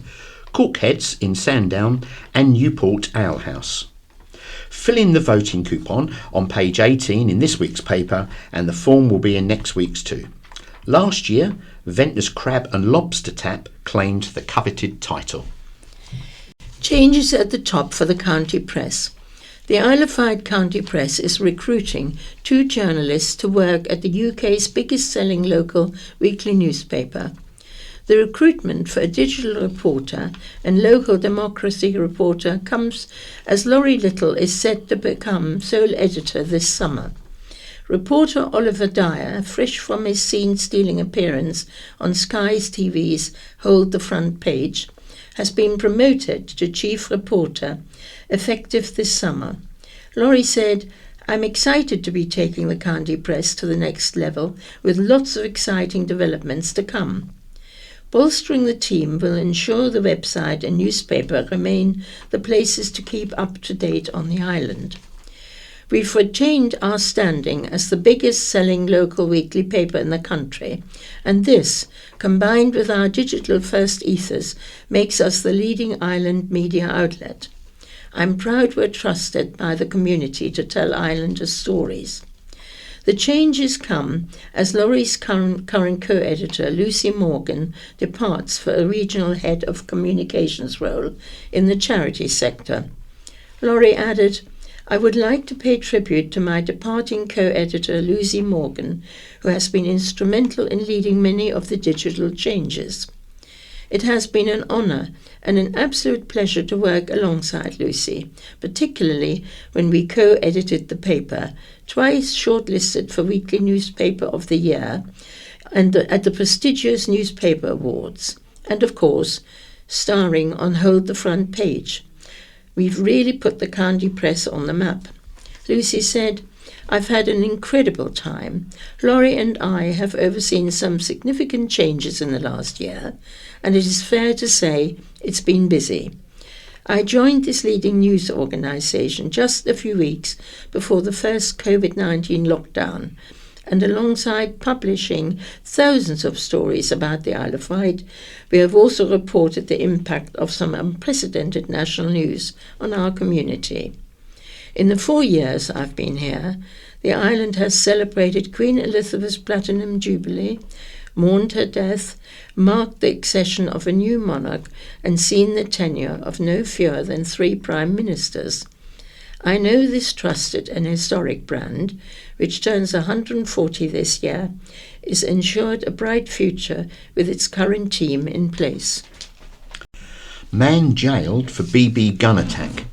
Corkheads in Sandown, and Newport Ale House. Fill in the voting coupon on page 18 in this week's paper, and the form will be in next week's too. Last year, Ventnor's Crab and Lobster Tap claimed the coveted title. Changes at the top for the County Press. The Isle of Wight County Press is recruiting 2 journalists to work at the UK's biggest-selling local weekly newspaper. The recruitment for a digital reporter and local democracy reporter comes as Laurie Little is set to become sole editor this summer. Reporter Oliver Dyer, fresh from his scene-stealing appearance on Sky's TV's Hold the Front Page, has been promoted to chief reporter, effective this summer. Laurie said, "I'm excited to be taking the County Press to the next level with lots of exciting developments to come." Bolstering the team will ensure the website and newspaper remain the places to keep up to date on the island. We've retained our standing as the biggest selling local weekly paper in the country, and this, combined with our digital-first ethos, makes us the leading island media outlet. I'm proud we're trusted by the community to tell Islanders' stories. The changes come as Laurie's current co-editor, Lucy Morgan, departs for a regional head of communications role in the charity sector. Laurie added, "I would like to pay tribute to my departing co-editor Lucy Morgan, who has been instrumental in leading many of the digital changes. It has been an honour and an absolute pleasure to work alongside Lucy, particularly when we co-edited the paper, twice shortlisted for Weekly Newspaper of the Year and at the prestigious Newspaper Awards, and of course, starring on Hold the Front Page. We've really put the County Press on the map." Lucy said, "I've had an incredible time. Laurie and I have overseen some significant changes in the last year, and it is fair to say it's been busy. I joined this leading news organisation just a few weeks before the first COVID-19 lockdown, And alongside publishing thousands of stories about the Isle of Wight, we have also reported the impact of some unprecedented national news on our community. In the 4 years I've been here, the island has celebrated Queen Elizabeth's Platinum Jubilee, mourned her death, marked the accession of a new monarch, and seen the tenure of no fewer than 3 prime ministers. I know this trusted and historic brand, which turns 140 this year, is ensured a bright future with its current team in place. Man jailed for BB gun attack.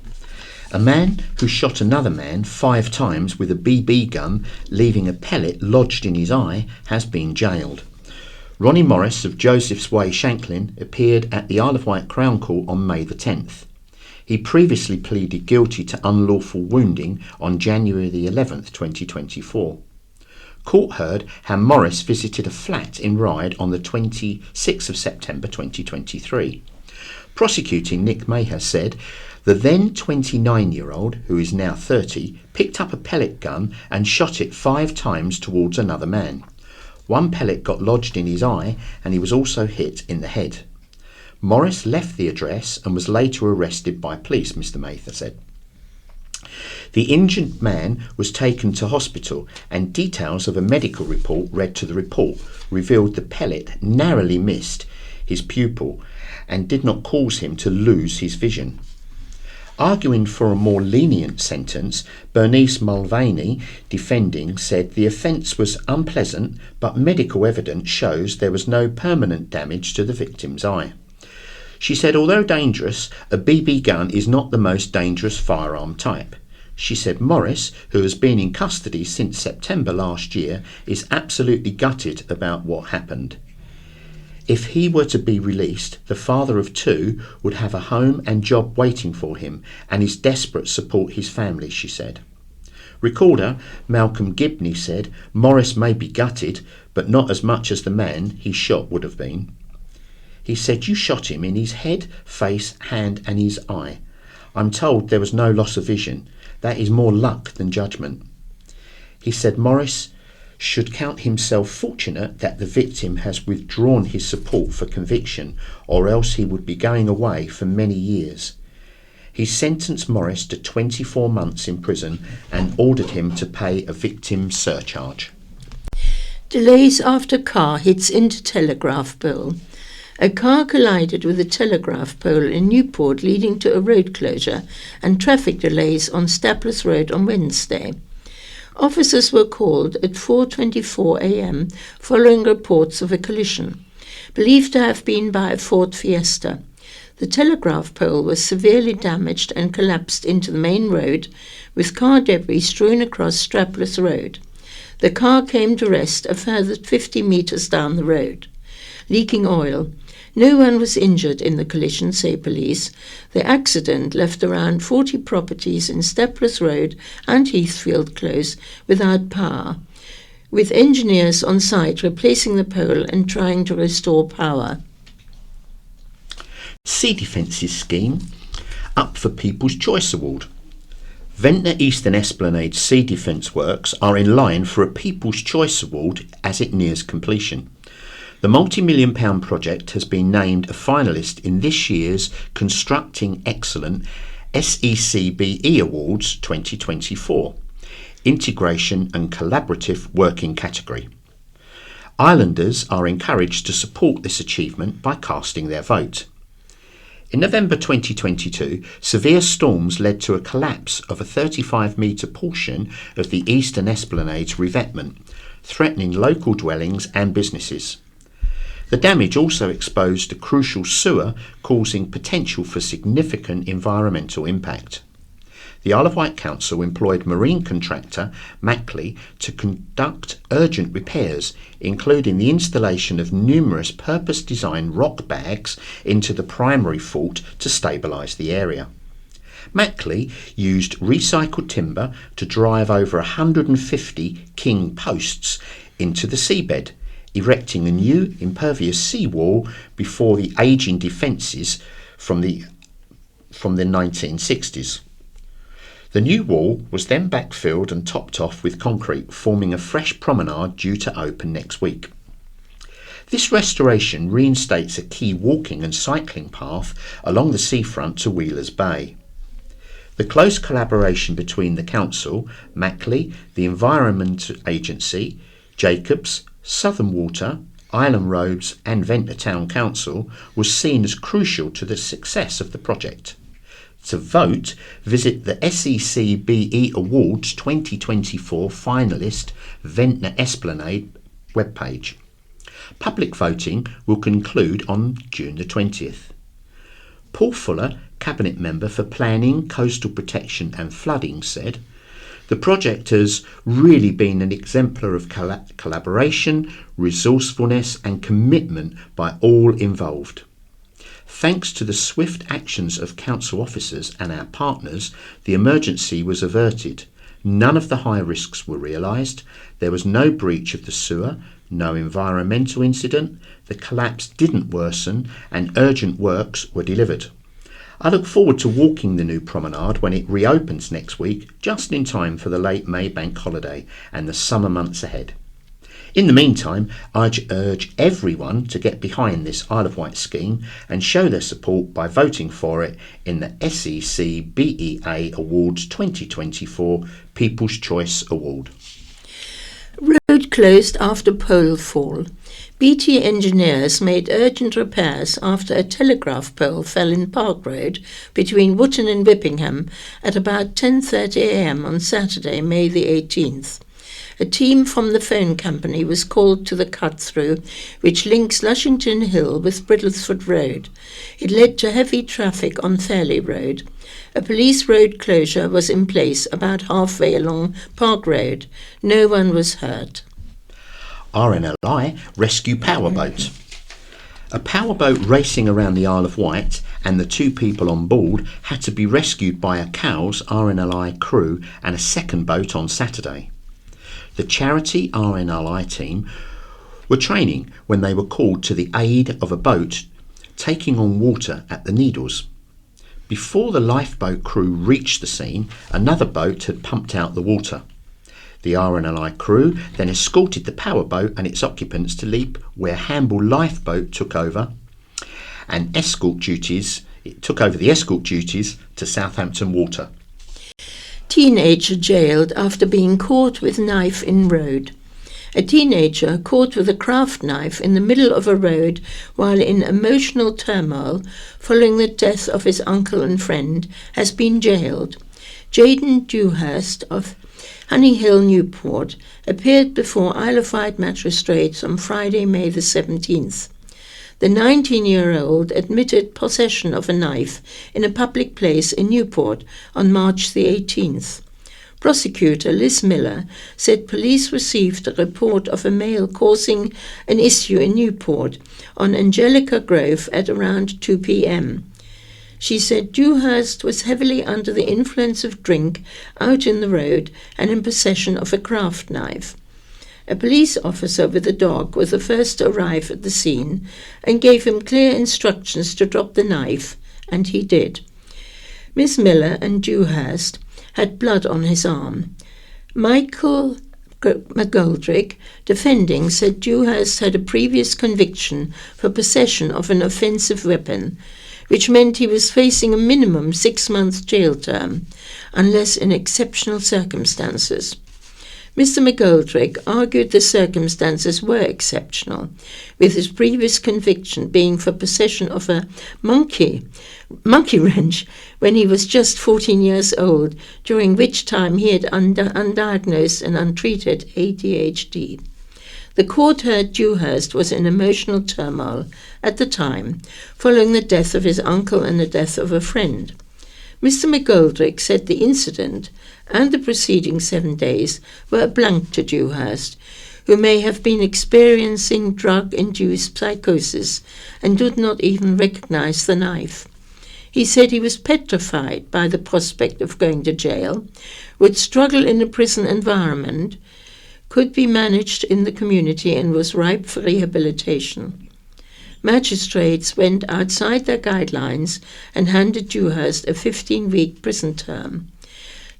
A man who shot another man 5 times with a BB gun, leaving a pellet lodged in his eye, has been jailed. Ronnie Morris of Joseph's Way, Shanklin, appeared at the Isle of Wight Crown Court on May the 10th. He previously pleaded guilty to unlawful wounding on January the 11th, 2024. Court heard how Morris visited a flat in Ryde on the 26th of September 2023. Prosecuting Nick Maher said the then 29-year-old, who is now 30, picked up a pellet gun and shot it 5 times towards another man. 1 pellet got lodged in his eye and he was also hit in the head. Morris left the address and was later arrested by police, Mr. Mather said. The injured man was taken to hospital and details of a medical report read to the report revealed the pellet narrowly missed his pupil and did not cause him to lose his vision. Arguing for a more lenient sentence, Bernice Mulvaney, defending, said the offence was unpleasant, but medical evidence shows there was no permanent damage to the victim's eye. She said although dangerous, a BB gun is not the most dangerous firearm type. She said Morris, who has been in custody since September last year, is absolutely gutted about what happened. If he were to be released, the father of 2 would have a home and job waiting for him and is desperate to support his family, she said. Recorder Malcolm Gibney said Morris may be gutted, but not as much as the man he shot would have been. He said, "You shot him in his head, face, hand and his eye. I'm told there was no loss of vision. That is more luck than judgment." He said Morris should count himself fortunate that the victim has withdrawn his support for conviction, or else he would be going away for many years. He sentenced Morris to 24 months in prison and ordered him to pay a victim surcharge. Delays after car hits into telegraph pole. A car collided with a telegraph pole in Newport, leading to a road closure and traffic delays on Staples Road on Wednesday. Officers were called at 4:24 a.m. following reports of a collision, believed to have been by a Ford Fiesta. The telegraph pole was severely damaged and collapsed into the main road, with car debris strewn across Staples Road. The car came to rest a further 50 metres down the road, leaking oil. No one was injured in the collision, say police. The accident left around 40 properties in Staples Road and Heathfield Close without power, with engineers on site replacing the pole and trying to restore power. Sea Defences Scheme up for People's Choice Award. Ventnor Eastern Esplanade Sea Defence Works are in line for a People's Choice Award as it nears completion. The multi-million-pound project has been named a finalist in this year's Constructing Excellent SECBE Awards 2024, Integration and Collaborative Working category. Islanders are encouraged to support this achievement by casting their vote. In November 2022, severe storms led to a collapse of a 35-metre portion of the Eastern Esplanade's revetment, threatening local dwellings and businesses. The damage also exposed a crucial sewer, causing potential for significant environmental impact. The Isle of Wight Council employed marine contractor Mackley to conduct urgent repairs, including the installation of numerous purpose-designed rock bags into the primary fault to stabilise the area. Mackley used recycled timber to drive over 150 king posts into the seabed, erecting a new impervious seawall before the ageing defences from the 1960s. The new wall was then backfilled and topped off with concrete, forming a fresh promenade due to open next week. This restoration reinstates a key walking and cycling path along the seafront to Wheelers Bay. The close collaboration between the Council, Mackley, the Environment Agency, Jacobs, Southern Water, Island Roads and Ventnor Town Council was seen as crucial to the success of the project. To vote, visit the SECBE Awards 2024 finalist Ventnor Esplanade webpage. Public voting will conclude on June the 20th. Paul Fuller, Cabinet Member for Planning, Coastal Protection and Flooding, said, "The project has really been an exemplar of collaboration, resourcefulness and commitment by all involved. Thanks to the swift actions of council officers and our partners, the emergency was averted. None of the high risks were realised. There was no breach of the sewer, no environmental incident, the collapse didn't worsen, and urgent works were delivered. I look forward to walking the new promenade when it reopens next week, just in time for the late May bank holiday and the summer months ahead. In the meantime, I urge everyone to get behind this Isle of Wight scheme and show their support by voting for it in the SECBEA Awards 2024 People's Choice Award." Road closed after pole fall. BT engineers made urgent repairs after a telegraph pole fell in Park Road between Wootton and Whippingham at about 10:30 a.m. on Saturday, May the 18th. A team from the phone company was called to the cut-through, which links Lushington Hill with Brittlesford Road. It led to heavy traffic on Fairley Road. A police road closure was in place about halfway along Park Road. No one was hurt. RNLI rescue powerboat. A powerboat racing around the Isle of Wight and the two people on board had to be rescued by a COWS RNLI crew and a second boat on Saturday. The charity RNLI team were training when they were called to the aid of a boat taking on water at the Needles. Before the lifeboat crew reached the scene, another boat had pumped out the water. The RNLI crew then escorted the powerboat and its occupants to Leap, where Hamble Lifeboat took over the escort duties to Southampton Water. Teenager jailed after being caught with knife in road. A teenager caught with a craft knife in the middle of a road while in emotional turmoil following the death of his uncle and friend has been jailed. Jaden Dewhurst of Honey Hill, Newport, appeared before Isle of Wight magistrates on Friday, May the 17th. The 19-year-old admitted possession of a knife in a public place in Newport on March the 18th. Prosecutor Liz Miller said police received a report of a male causing an issue in Newport on Angelica Grove at around 2 p.m. She said Dewhurst was heavily under the influence of drink out in the road and in possession of a craft knife. A police officer with a dog was the first to arrive at the scene and gave him clear instructions to drop the knife, and he did. Miss Miller and Dewhurst had blood on his arm. Michael McGoldrick, defending, said Dewhurst had a previous conviction for possession of an offensive weapon, which meant he was facing a minimum 6-month jail term, unless in exceptional circumstances. Mr. McGoldrick argued the circumstances were exceptional, with his previous conviction being for possession of a monkey wrench when he was just 14 years old, during which time he had undiagnosed and untreated ADHD. The court heard Dewhurst was in emotional turmoil at the time, following the death of his uncle and the death of a friend. Mr. McGoldrick said the incident and the preceding 7 days were a blank to Dewhurst, who may have been experiencing drug-induced psychosis and did not even recognize the knife. He said he was petrified by the prospect of going to jail, would struggle in a prison environment, could be managed in the community and was ripe for rehabilitation. Magistrates went outside their guidelines and handed Dewhurst a 15-week prison term.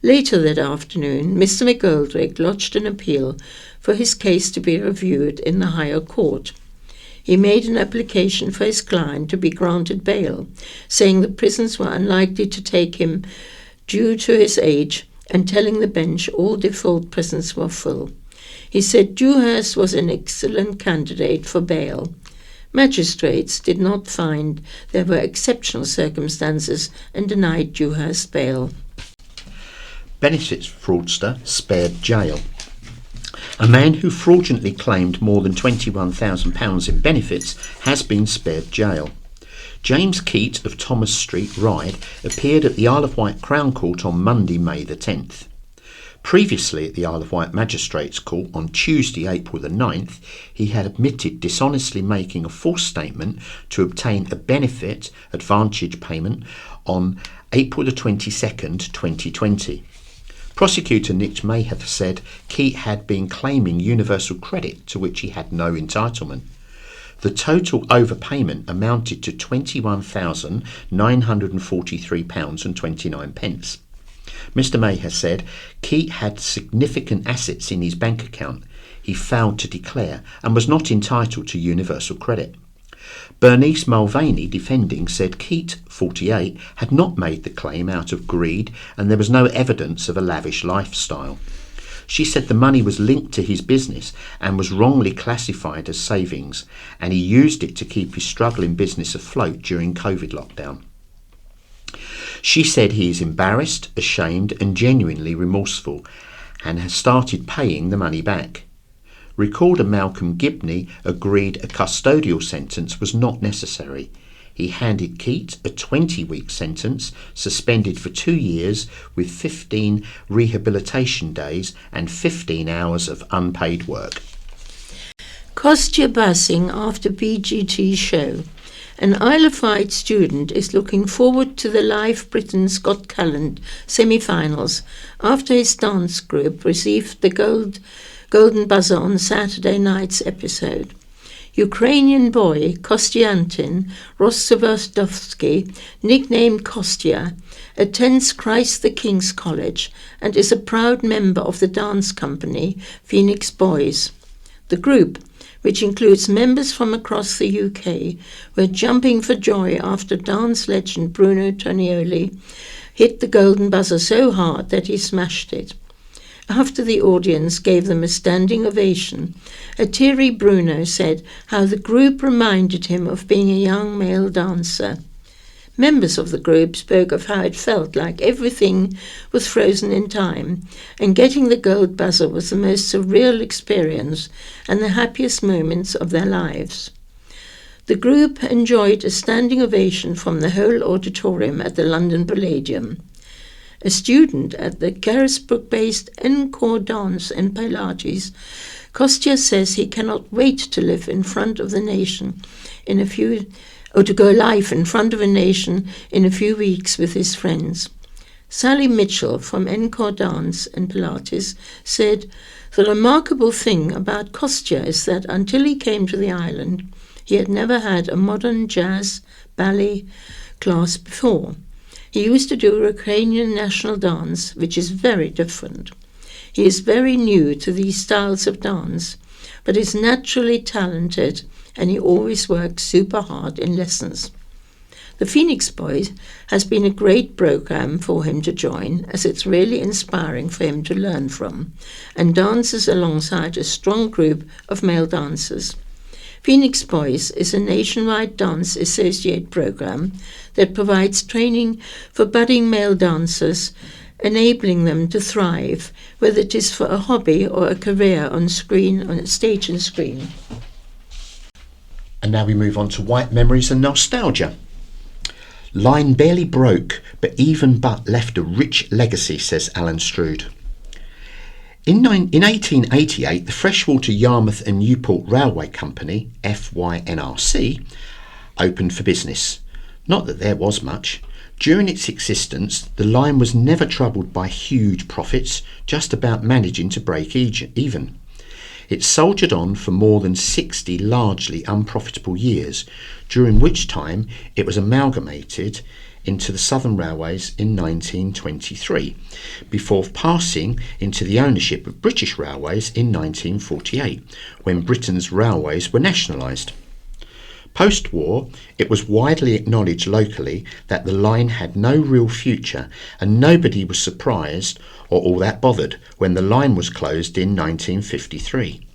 Later that afternoon, Mr. McGoldrick lodged an appeal for his case to be reviewed in the higher court. He made an application for his client to be granted bail, saying the prisons were unlikely to take him due to his age and telling the bench all default prisons were full. He said Dewhurst was an excellent candidate for bail. Magistrates did not find there were exceptional circumstances and denied Dewhurst bail. Benefits fraudster spared jail. A man who fraudulently claimed more than £21,000 in benefits has been spared jail. James Keat of Thomas Street, Ryde, appeared at the Isle of Wight Crown Court on Monday, May the 10th. Previously at the Isle of Wight Magistrates Court on Tuesday, April the 9th, he had admitted dishonestly making a false statement to obtain a benefit advantage payment on April the 22nd, 2020. Prosecutor Nick May have said Keat had been claiming universal credit to which he had no entitlement. The total overpayment amounted to £21,943.29. Mr. May has said Keat had significant assets in his bank account he failed to declare and was not entitled to universal credit. Bernice Mulvaney, defending, said Keat, 48, had not made the claim out of greed and there was no evidence of a lavish lifestyle. She said the money was linked to his business and was wrongly classified as savings, and he used it to keep his struggling business afloat during COVID lockdown. She said he is embarrassed, ashamed and genuinely remorseful and has started paying the money back. Recorder Malcolm Gibney agreed a custodial sentence was not necessary. He handed Keat a 20-week sentence, suspended for 2 years with 15 rehabilitation days and 15 hours of unpaid work. Kostya buzzing after BGT show. An Isle of Wight student is looking forward to the live Britain's Got Talent semi-finals after his dance group received the golden buzzer on Saturday night's episode. Ukrainian boy Kostyantin Rostovsky, nicknamed Kostya, attends Christ the King's College and is a proud member of the dance company Phoenix Boys. The group, which includes members from across the UK, were jumping for joy after dance legend Bruno Tonioli hit the golden buzzer so hard that he smashed it. After the audience gave them a standing ovation, a teary Bruno said how the group reminded him of being a young male dancer. Members of the group spoke of how it felt like everything was frozen in time, and getting the gold buzzer was the most surreal experience and the happiest moments of their lives. The group enjoyed a standing ovation from the whole auditorium at the London Palladium. A student at the Carisbrooke-based Encore Dance and Pilates, Kostya says he cannot wait to live in front of the nation to go live in front of a nation in a few weeks with his friends. Sally Mitchell from Encore Dance and Pilates said, "The remarkable thing about Kostya is that until he came to the island, he had never had a modern jazz ballet class before. He used to do Ukrainian national dance, which is very different. He is very new to these styles of dance, but is naturally talented and he always works super hard in lessons." The Phoenix Boys has been a great program for him to join, as it's really inspiring for him to learn from, and dances alongside a strong group of male dancers. Phoenix Boys is a nationwide dance associate program that provides training for budding male dancers, enabling them to thrive, whether it is for a hobby or a career on stage and screen. And now we move on to White Memories and Nostalgia. Line barely broke, but even but left a rich legacy, says Alan Strood. In 1888, the Freshwater, Yarmouth and Newport Railway Company, FYNRC, opened for business. Not that there was much. During its existence, the line was never troubled by huge profits, just about managing to break even. It soldiered on for more than 60 largely unprofitable years, during which time it was amalgamated into the Southern Railways in 1923, before passing into the ownership of British Railways in 1948, when Britain's railways were nationalised. Post-war, it was widely acknowledged locally that the line had no real future, and nobody was surprised or all that bothered when the line was closed in 1953.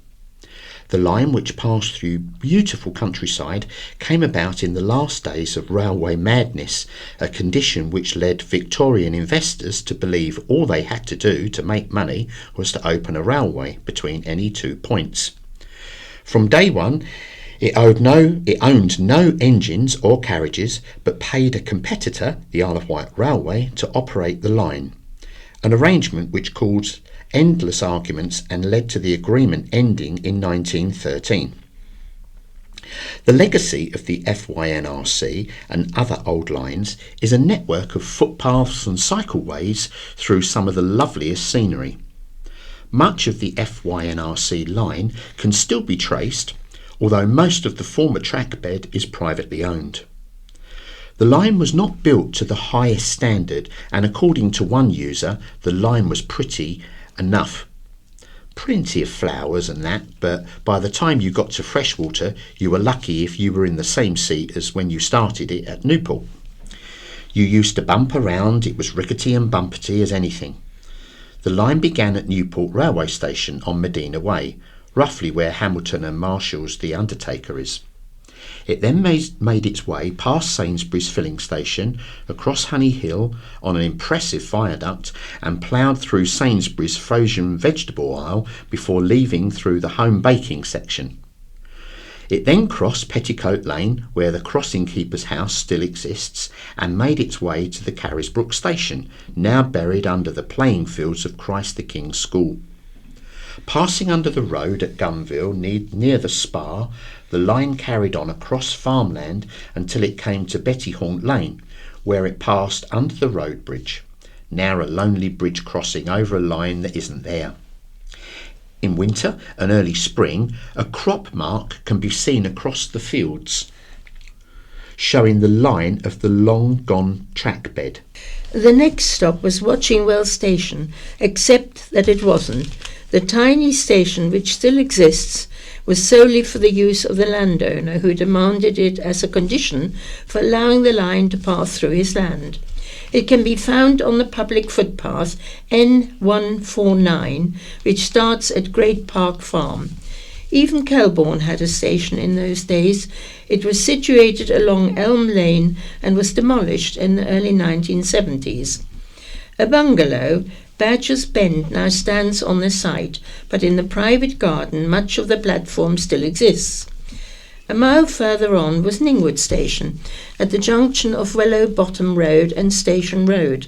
The line, which passed through beautiful countryside, came about in the last days of railway madness, a condition which led Victorian investors to believe all they had to do to make money was to open a railway between any 2 points. From day one, it owned no engines or carriages, but paid a competitor, the Isle of Wight Railway, to operate the line, an arrangement which caused endless arguments and led to the agreement ending in 1913. The legacy of the FYNRC and other old lines is a network of footpaths and cycleways through some of the loveliest scenery. Much of the FYNRC line can still be traced, although most of the former track bed is privately owned. The line was not built to the highest standard, and according to one user, the line was pretty enough. Plenty of flowers and that, but by the time you got to Freshwater, you were lucky if you were in the same seat as when you started it at Newport. You used to bump around, it was rickety and bumpety as anything. The line began at Newport Railway Station on Medina Way, roughly where Hamilton and Marshall's The Undertaker is. It then made its way past Sainsbury's filling station, across Honey Hill on an impressive viaduct, and ploughed through Sainsbury's frozen vegetable aisle before leaving through the home baking section. It then crossed Petticoat Lane, where the crossing keeper's house still exists, and made its way to the Carisbrooke station, now buried under the playing fields of Christ the King's School. Passing under the road at Gunville near the Spa, the line carried on across farmland until it came to Bettyhaunt Lane, where it passed under the road bridge, now a lonely bridge crossing over a line that isn't there. In winter and early spring, a crop mark can be seen across the fields, showing the line of the long-gone track bed. The next stop was Watchingwell Station, except that it wasn't. The tiny station, which still exists, was solely for the use of the landowner, who demanded it as a condition for allowing the line to pass through his land. It can be found on the public footpath N149, which starts at Great Park Farm. Even Kelbourne had a station in those days. It was situated along Elm Lane and was demolished in the early 1970s. A bungalow, Badger's Bend, now stands on the site, but in the private garden much of the platform still exists. A mile further on was Ningwood Station, at the junction of Wellow Bottom Road and Station Road.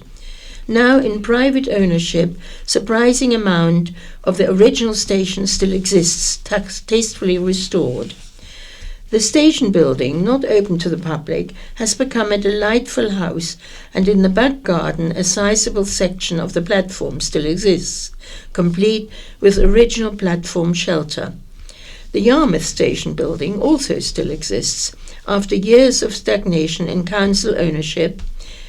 Now in private ownership, surprising amount of the original station still exists, tastefully restored. The station building, not open to the public, has become a delightful house, and in the back garden a sizable section of the platform still exists, complete with original platform shelter. The Yarmouth Station building also still exists. After years of stagnation in council ownership,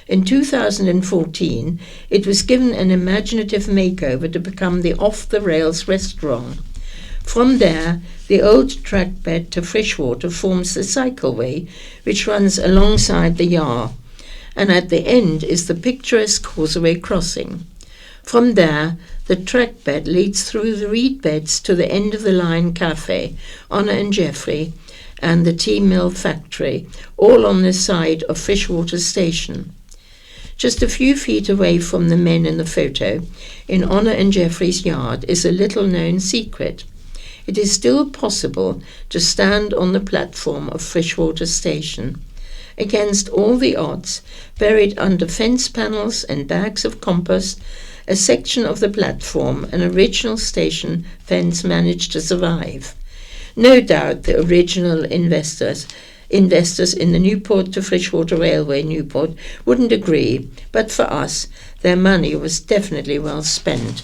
in 2014 it was given an imaginative makeover to become the off-the-rails restaurant. From there, the old track bed to Freshwater forms the cycleway, which runs alongside the Yar, and at the end is the picturesque causeway crossing. From there, the track bed leads through the reed beds to the end of the line cafe, Honor and Jeffrey, and the tea mill factory, all on the side of Freshwater Station. Just a few feet away from the men in the photo, in Honor and Jeffrey's yard, is a little-known secret. It is still possible to stand on the platform of Freshwater Station. Against all the odds, buried under fence panels and bags of compost, a section of the platform, an original station fence, managed to survive. No doubt the original investors in the Newport to Freshwater Railway, Newport, wouldn't agree, but for us, their money was definitely well spent.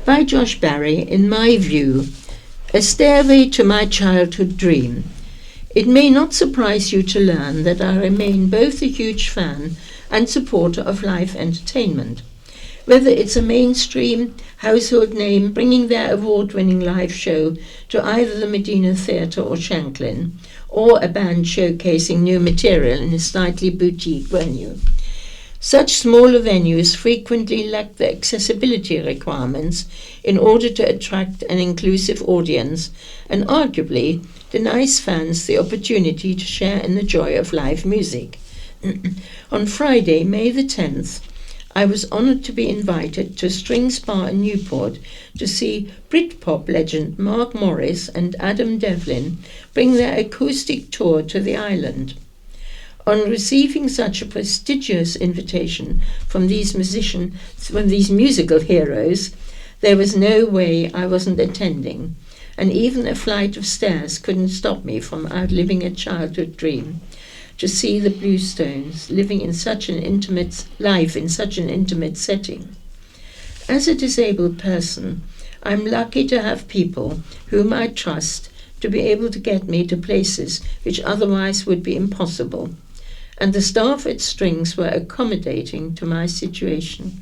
By Josh Barry, in my view, A Stairway to My Childhood Dream. It may not surprise you to learn that I remain both a huge fan and supporter of live entertainment. Whether it's a mainstream household name bringing their award-winning live show to either the Medina Theatre or Shanklin, or a band showcasing new material in a slightly boutique venue. Such smaller venues frequently lack the accessibility requirements in order to attract an inclusive audience and arguably denies fans the opportunity to share in the joy of live music. On Friday, May the 10th, I was honoured to be invited to String Spa in Newport to see Britpop legend Mark Morris and Adam Devlin bring their acoustic tour to the island. On receiving such a prestigious invitation from these musical heroes, there was no way I wasn't attending, and even a flight of stairs couldn't stop me from outliving a childhood dream to see the Bluestones live in such an intimate setting. As a disabled person, I'm lucky to have people whom I trust to be able to get me to places which otherwise would be impossible, and the staff at Strings were accommodating to my situation.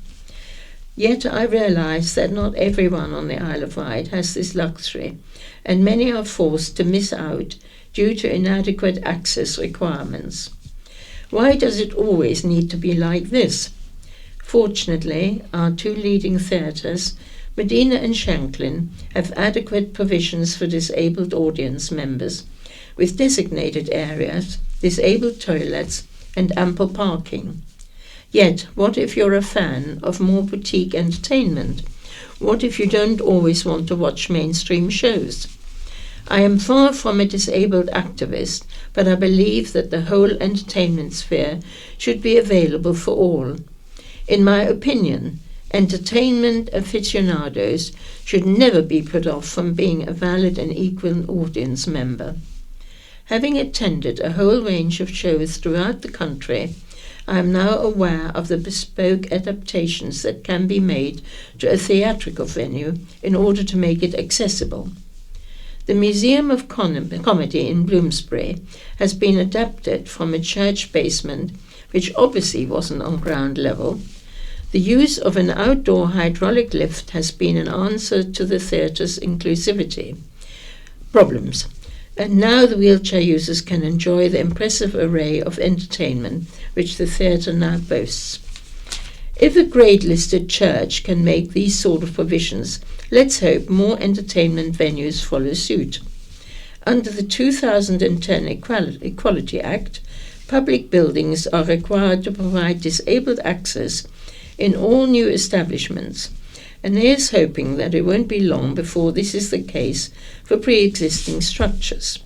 Yet I realise that not everyone on the Isle of Wight has this luxury, and many are forced to miss out due to inadequate access requirements. Why does it always need to be like this? Fortunately, our two leading theatres, Medina and Shanklin, have adequate provisions for disabled audience members, with designated areas, disabled toilets, and ample parking. Yet, what if you're a fan of more boutique entertainment? What if you don't always want to watch mainstream shows? I am far from a disabled activist, but I believe that the whole entertainment sphere should be available for all. In my opinion, entertainment aficionados should never be put off from being a valid and equal audience member. Having attended a whole range of shows throughout the country, I am now aware of the bespoke adaptations that can be made to a theatrical venue in order to make it accessible. The Museum of Comedy in Bloomsbury has been adapted from a church basement, which obviously wasn't on ground level. The use of an outdoor hydraulic lift has been an answer to the theatre's inclusivity problems, and now the wheelchair users can enjoy the impressive array of entertainment which the theatre now boasts. If a grade-listed church can make these sort of provisions, let's hope more entertainment venues follow suit. Under the 2010 Equality Act, public buildings are required to provide disabled access in all new establishments, and here's hoping that it won't be long before this is the case for pre-existing structures.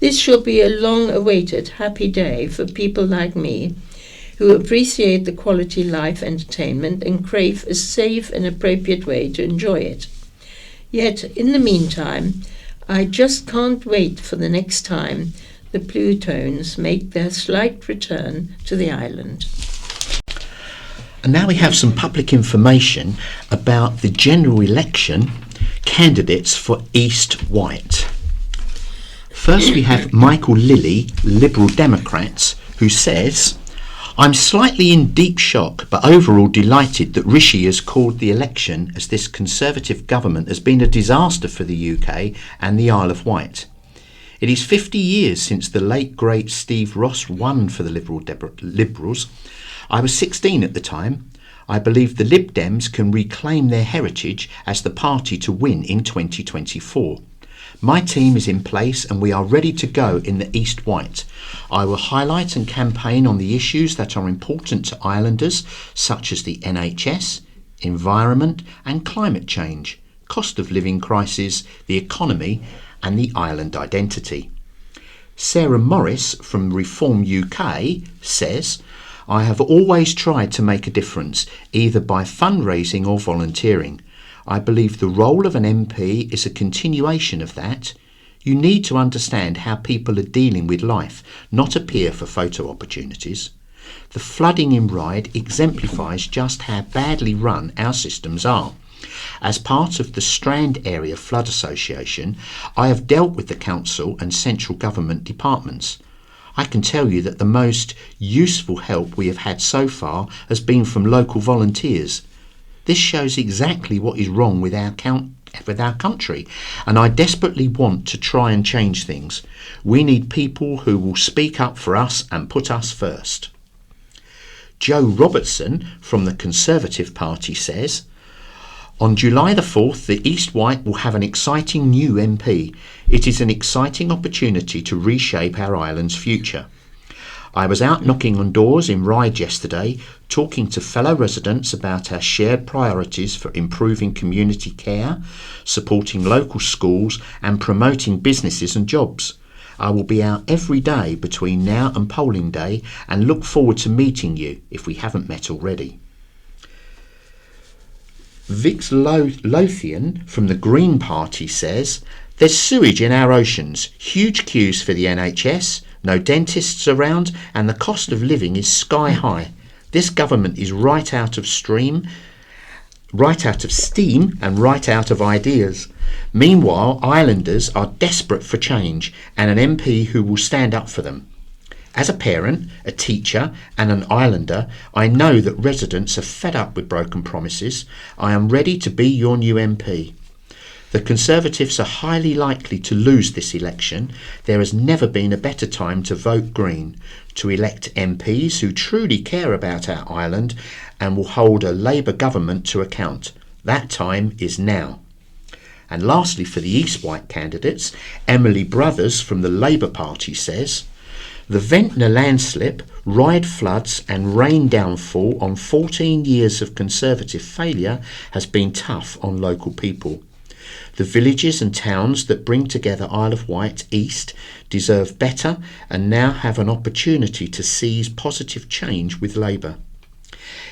This shall be a long-awaited happy day for people like me, who appreciate the quality life entertainment and crave a safe and appropriate way to enjoy it. Yet, in the meantime, I just can't wait for the next time the Blue Tones make their slight return to the island. And now we have some public information about the general election candidates for East Wight. First we have Michael Lilly, Liberal Democrats, who says, "I'm slightly in deep shock, but overall delighted that Rishi has called the election, as this Conservative government has been a disaster for the UK and the Isle of Wight. It is 50 years since the late great Steve Ross won for the Liberals. I was 16 at the time. I believe the Lib Dems can reclaim their heritage as the party to win in 2024. My team is in place and we are ready to go in the East Wight. I will highlight and campaign on the issues that are important to islanders, such as the NHS, environment and climate change, cost of living crisis, the economy and the island identity." Sarah Morris from Reform UK says, "I have always tried to make a difference, either by fundraising or volunteering. I believe the role of an MP is a continuation of that. You need to understand how people are dealing with life, not appear for photo opportunities. The flooding in Ryde exemplifies just how badly run our systems are. As part of the Strand Area Flood Association, I have dealt with the council and central government departments. I can tell you that the most useful help we have had so far has been from local volunteers. This shows exactly what is wrong with our country, and I desperately want to try and change things. We need people who will speak up for us and put us first. Joe Robertson from the Conservative Party says, on July the 4th, the East White will have an exciting new MP. It is an exciting opportunity to reshape our island's future. I was out knocking on doors in Ryde yesterday, talking to fellow residents about our shared priorities for improving community care, supporting local schools and promoting businesses and jobs. I will be out every day between now and polling day and look forward to meeting you if we haven't met already. Vix Lothian from the Green Party says, there's sewage in our oceans, huge queues for the NHS, no dentists around, and the cost of living is sky high. This government is right out of steam and right out of ideas. Meanwhile, islanders are desperate for change and an MP who will stand up for them. As a parent, a teacher and an islander, I know that residents are fed up with broken promises. I am ready to be your new MP. The Conservatives are highly likely to lose this election. There has never been a better time to vote Green, to elect MPs who truly care about our island and will hold a Labour government to account. That time is now. And lastly, for the East White candidates, Emily Brothers from the Labour Party says, the Ventnor landslip, Ryde floods and rain downfall on 14 years of Conservative failure has been tough on local people. The villages and towns that bring together Isle of Wight East deserve better and now have an opportunity to seize positive change with Labour.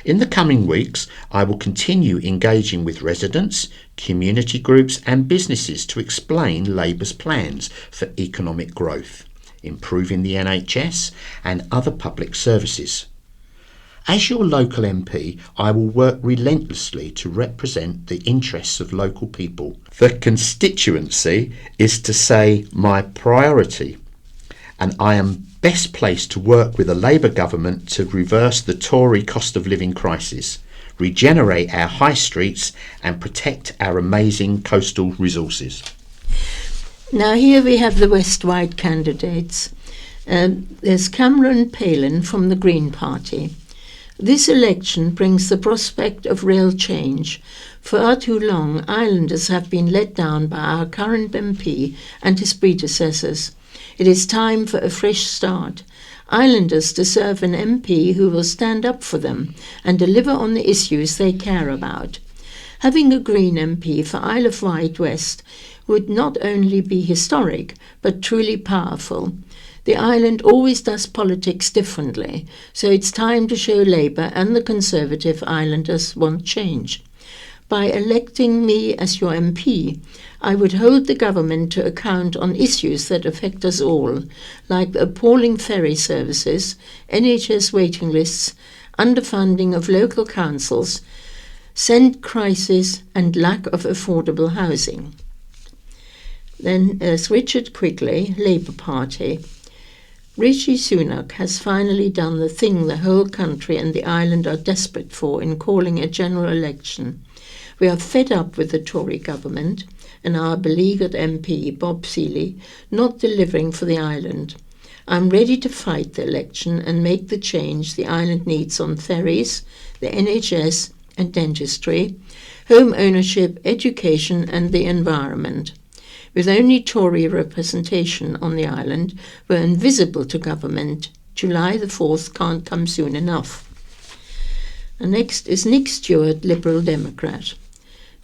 In the coming weeks, I will continue engaging with residents, community groups and businesses to explain Labour's plans for economic growth, improving the NHS and other public services. As your local MP, I will work relentlessly to represent the interests of local people. The constituency is to say my priority, and I am best placed to work with a Labour government to reverse the Tory cost of living crisis, regenerate our high streets and protect our amazing coastal resources. Now here we have the West White candidates. There's Cameron Palin from the Green Party. This election brings the prospect of real change. For far too long, islanders have been let down by our current MP and his predecessors. It is time for a fresh start. Islanders deserve an MP who will stand up for them and deliver on the issues they care about. Having a Green MP for Isle of Wight West would not only be historic, but truly powerful. The island always does politics differently, so it's time to show Labour and the Conservative Islanders want change. By electing me as your MP, I would hold the government to account on issues that affect us all, like the appalling ferry services, NHS waiting lists, underfunding of local councils, Send crisis and lack of affordable housing. Then there's Richard Quigley, Labour Party. Rishi Sunak has finally done the thing the whole country and the island are desperate for in calling a general election. We are fed up with the Tory government and our beleaguered MP, Bob Seeley, not delivering for the island. I'm ready to fight the election and make the change the island needs on ferries, the NHS and dentistry, home ownership, education and the environment. With only Tory representation on the island, we're invisible to government. July the 4th can't come soon enough. And next is Nick Stewart, Liberal Democrat.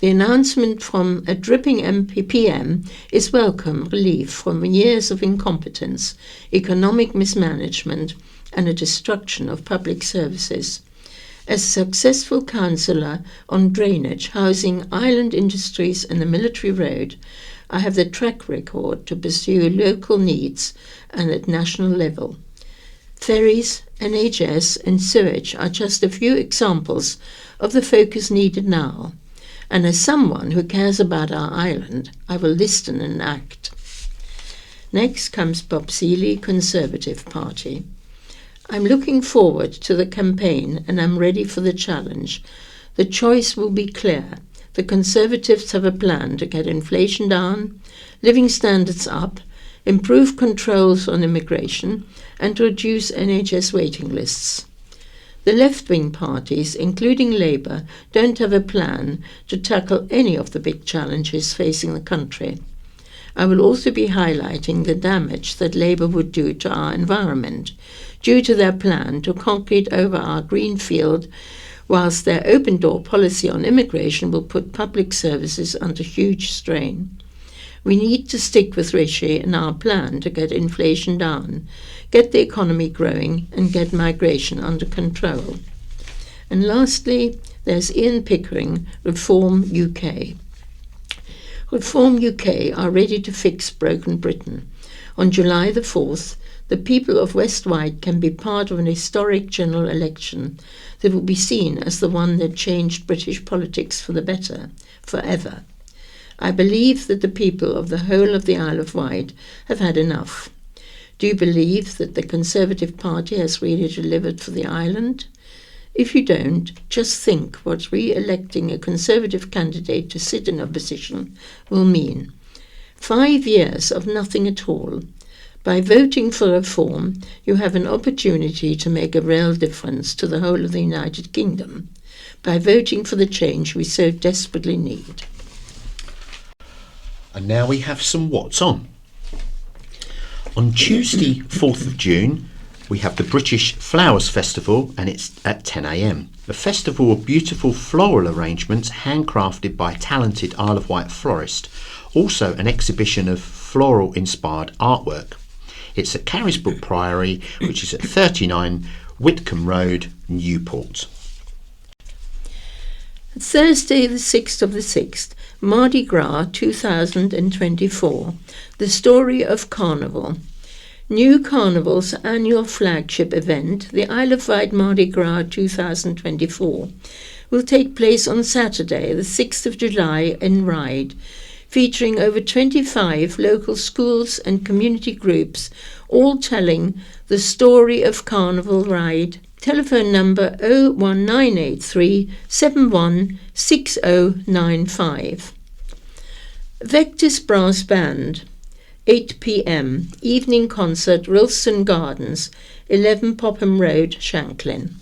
The announcement from a dripping PM is welcome relief from years of incompetence, economic mismanagement and a destruction of public services. As a successful councillor on drainage, housing, island industries and the military road, I have the track record to pursue local needs and at national level. Ferries, NHS and sewage are just a few examples of the focus needed now. and as someone who cares about our island, I will listen and act. Next comes Bob Seeley, Conservative Party. I'm looking forward to the campaign and I'm ready for the challenge. The choice will be clear. The Conservatives have a plan to get inflation down, living standards up, improve controls on immigration, and to reduce NHS waiting lists. The left-wing parties, including Labour, don't have a plan to tackle any of the big challenges facing the country. I will also be highlighting the damage that Labour would do to our environment due to their plan to concrete over our green field, whilst their open-door policy on immigration will put public services under huge strain. We need to stick with Rishi in our plan to get inflation down, get the economy growing and get migration under control. And lastly, there's Ian Pickering, Reform UK. Reform UK are ready to fix broken Britain. On July the 4th, the people of West White can be part of an historic general election that will be seen as the one that changed British politics for the better, forever. I believe that the people of the whole of the Isle of Wight have had enough. Do you believe that the Conservative Party has really delivered for the island? If you don't, just think what re-electing a Conservative candidate to sit in opposition will mean. 5 years of nothing at all. By voting for reform, you have an opportunity to make a real difference to the whole of the United Kingdom. By voting for the change we so desperately need. And now we have some What's On. On Tuesday, 4th of June, we have the British Flowers Festival, and it's at 10 a.m. A festival of beautiful floral arrangements handcrafted by a talented Isle of Wight florist. Also an exhibition of floral-inspired artwork. It's at Carisbrooke Priory, which is at 39 Whitcomb Road, Newport. Thursday the 6th of the 6th, Mardi Gras 2024, the story of Carnival. New Carnival's annual flagship event, the Isle of Wight Mardi Gras 2024, will take place on Saturday, the 6th of July in Ryde, featuring over 25 local schools and community groups, all telling the story of Carnival Ryde. Telephone number 01983 716095. Vectis Brass Band, 8 p.m, evening concert, Rilston Gardens, 11 Popham Road, Shanklin.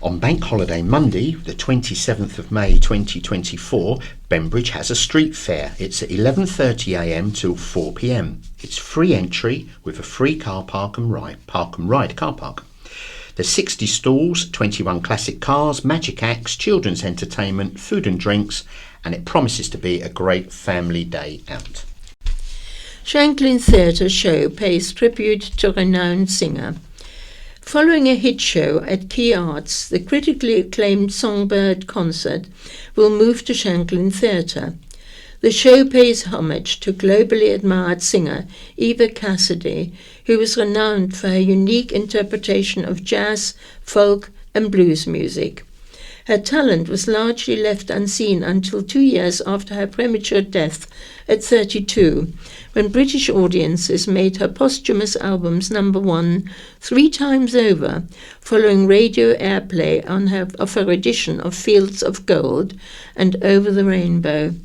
On Bank Holiday Monday, the 27th of May 2024, Bembridge has a street fair. It's at 11:30 a.m. till 4 p.m. It's free entry with a free car park and ride car park. There's 60 stalls, 21 classic cars, magic acts, children's entertainment, food and drinks, and it promises to be a great family day out. Shanklin Theatre Show pays tribute to renowned singer. Following a hit show at Key Arts, the critically acclaimed Songbird concert will move to Shanklin Theatre. The show pays homage to globally admired singer Eva Cassidy, who was renowned for her unique interpretation of jazz, folk and blues music. Her talent was largely left unseen until 2 years after her premature death at 32, when British audiences made her posthumous albums #1 3 times over, following radio airplay of her edition of Fields of Gold and Over the Rainbow.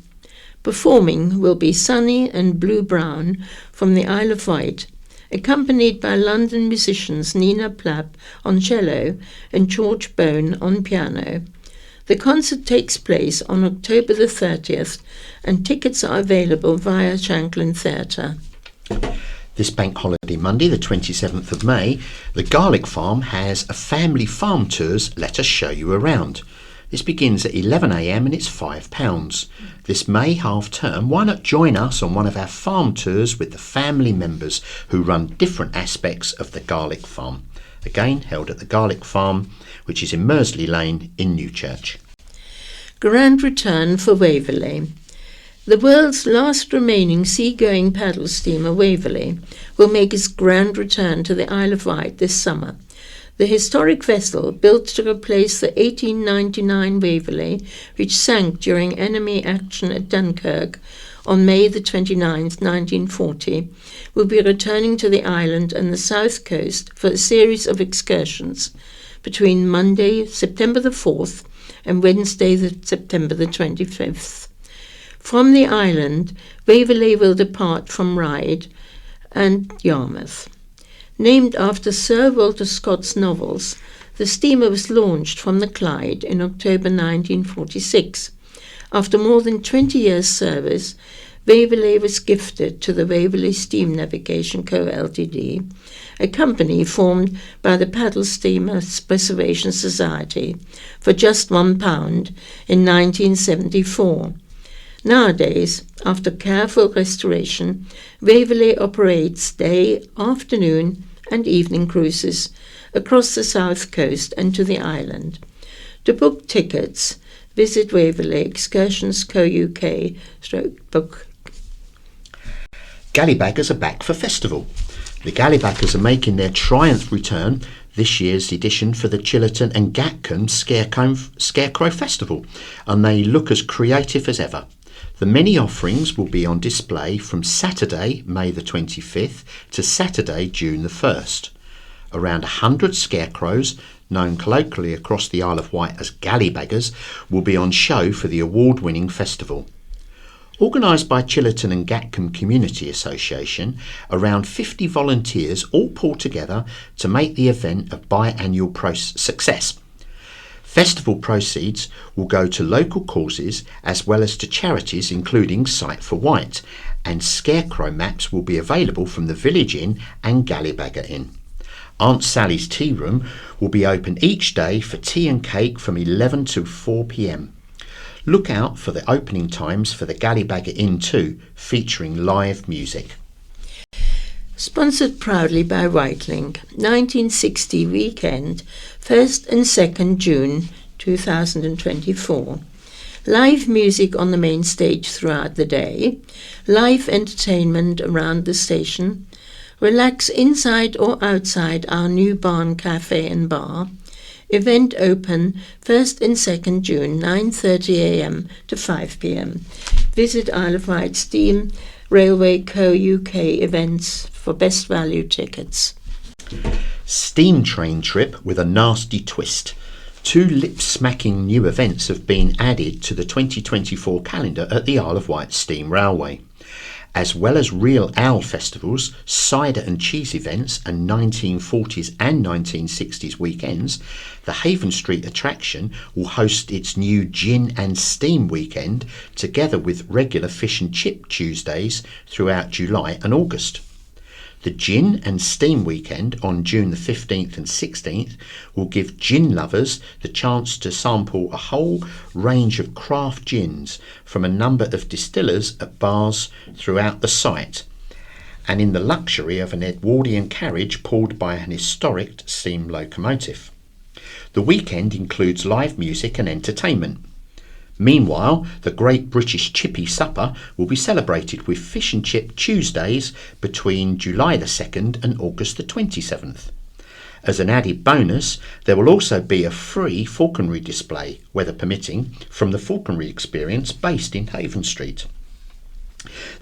Performing will be Sunny and Blue Brown from the Isle of Wight, accompanied by London musicians Nina Plapp on cello and George Bone on piano. The concert takes place on October the 30th and tickets are available via Shanklin Theatre. This Bank Holiday Monday, the 27th of May, the Garlic Farm has a family farm tours Let Us Show You Around. This begins at 11 a.m. and it's £5. This May half term, why not join us on one of our farm tours with the family members who run different aspects of the Garlic Farm. Again, held at the Garlic Farm, which is in Mersley Lane in Newchurch. Grand return for Waverley. The world's last remaining seagoing paddle steamer Waverley will make its grand return to the Isle of Wight this summer. The historic vessel, built to replace the 1899 Waverley, which sank during enemy action at Dunkirk on May the 29th, 1940, will be returning to the island and the south coast for a series of excursions between Monday, September the 4th, and Wednesday, September the 25th. From the island, Waverley will depart from Ryde and Yarmouth. Named after Sir Walter Scott's novels, the steamer was launched from the Clyde in October 1946. After more than 20 years' service, Waverley was gifted to the Waverley Steam Navigation Co. Ltd., a company formed by the Paddle Steamers Preservation Society, for just £1 in 1974. Nowadays, after careful restoration, Waverley operates day, afternoon and evening cruises across the south coast and to the island. To book tickets, visit Waverley Excursions Co. UK /book. Gallybaggers are back for festival. The Gallybaggers are making their triumphant return this year's edition for the Chillerton and Gatcombe Scarecrow Festival, and they look as creative as ever. The many offerings will be on display from Saturday, May the 25th to Saturday, June the 1st. Around 100 scarecrows, known colloquially across the Isle of Wight as Gallybaggers, will be on show for the award-winning festival. Organised by Chillerton and Gatcombe Community Association, around 50 volunteers all pulled together to make the event a biannual success. Festival proceeds will go to local causes as well as to charities including Sight for Wight, and scarecrow maps will be available from the Village Inn and Gallybagger Inn. Aunt Sally's Tea Room will be open each day for tea and cake from 11 to 4 p.m. Look out for the opening times for the Gallybagger Inn too, featuring live music. Sponsored proudly by Whitelink, 1960 weekend, 1st and 2nd June 2024. Live music on the main stage throughout the day, live entertainment around the station, relax inside or outside our new barn cafe and bar. Event open 1st and 2nd June, 9:30 a.m. to 5 p.m. Visit Isle of Wight Steam Railway Co. UK events for best value tickets. Steam train trip with a nasty twist. 2 lip-smacking new events have been added to the 2024 calendar at the Isle of Wight Steam Railway. As well as real owl festivals, cider and cheese events and 1940s and 1960s weekends, the Haven Street attraction will host its new Gin and Steam weekend together with regular fish and chip Tuesdays throughout July and August. The Gin and Steam weekend on June the 15th and 16th will give gin lovers the chance to sample a whole range of craft gins from a number of distillers at bars throughout the site, and in the luxury of an Edwardian carriage pulled by an historic steam locomotive. The weekend includes live music and entertainment. Meanwhile, the Great British Chippy Supper will be celebrated with Fish and Chip Tuesdays between July the 2nd and August the 27th. As an added bonus, there will also be a free falconry display, weather permitting, from the Falconry Experience based in Haven Street.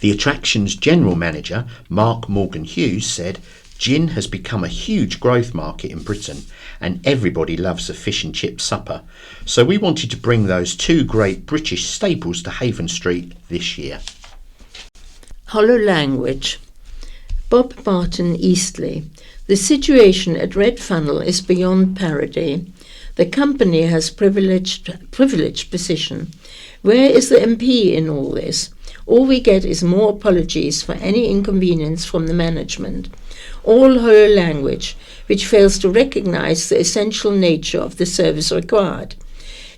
The attraction's general manager, Mark Morgan Hughes, said, "Gin has become a huge growth market in Britain and everybody loves a fish and chip supper. So we wanted to bring those 2 great British staples to Haven Street this year." Hollow Language. Bob Barton Eastley. The situation at Red Funnel is beyond parody. The company has privileged position. Where is the MP in all this? All we get is more apologies for any inconvenience from the management. All hollow language, which fails to recognise the essential nature of the service required.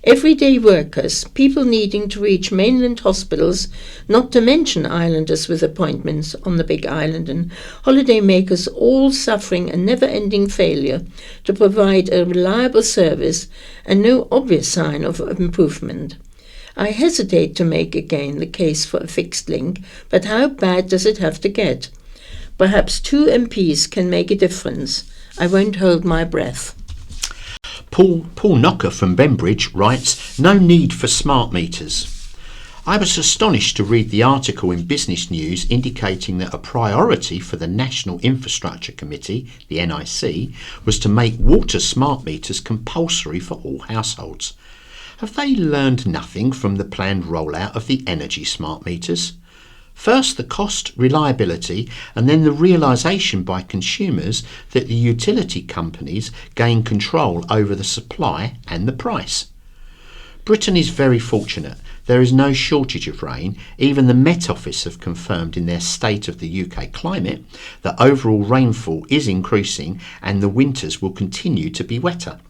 Everyday workers, people needing to reach mainland hospitals, not to mention islanders with appointments on the Big Island, and holiday makers all suffering a never-ending failure to provide a reliable service and no obvious sign of improvement. I hesitate to make again the case for a fixed link, but how bad does it have to get? Perhaps 2 MPs can make a difference. I won't hold my breath. Paul Knocker from Bembridge writes, "No need for smart meters." I was astonished to read the article in Business News indicating that a priority for the National Infrastructure Committee, the NIC, was to make water smart meters compulsory for all households. Have they learned nothing from the planned rollout of the energy smart meters? First the cost, reliability, and then the realisation by consumers that the utility companies gain control over the supply and the price. Britain is very fortunate. There is no shortage of rain. Even the Met Office have confirmed in their State of the UK Climate that overall rainfall is increasing and the winters will continue to be wetter.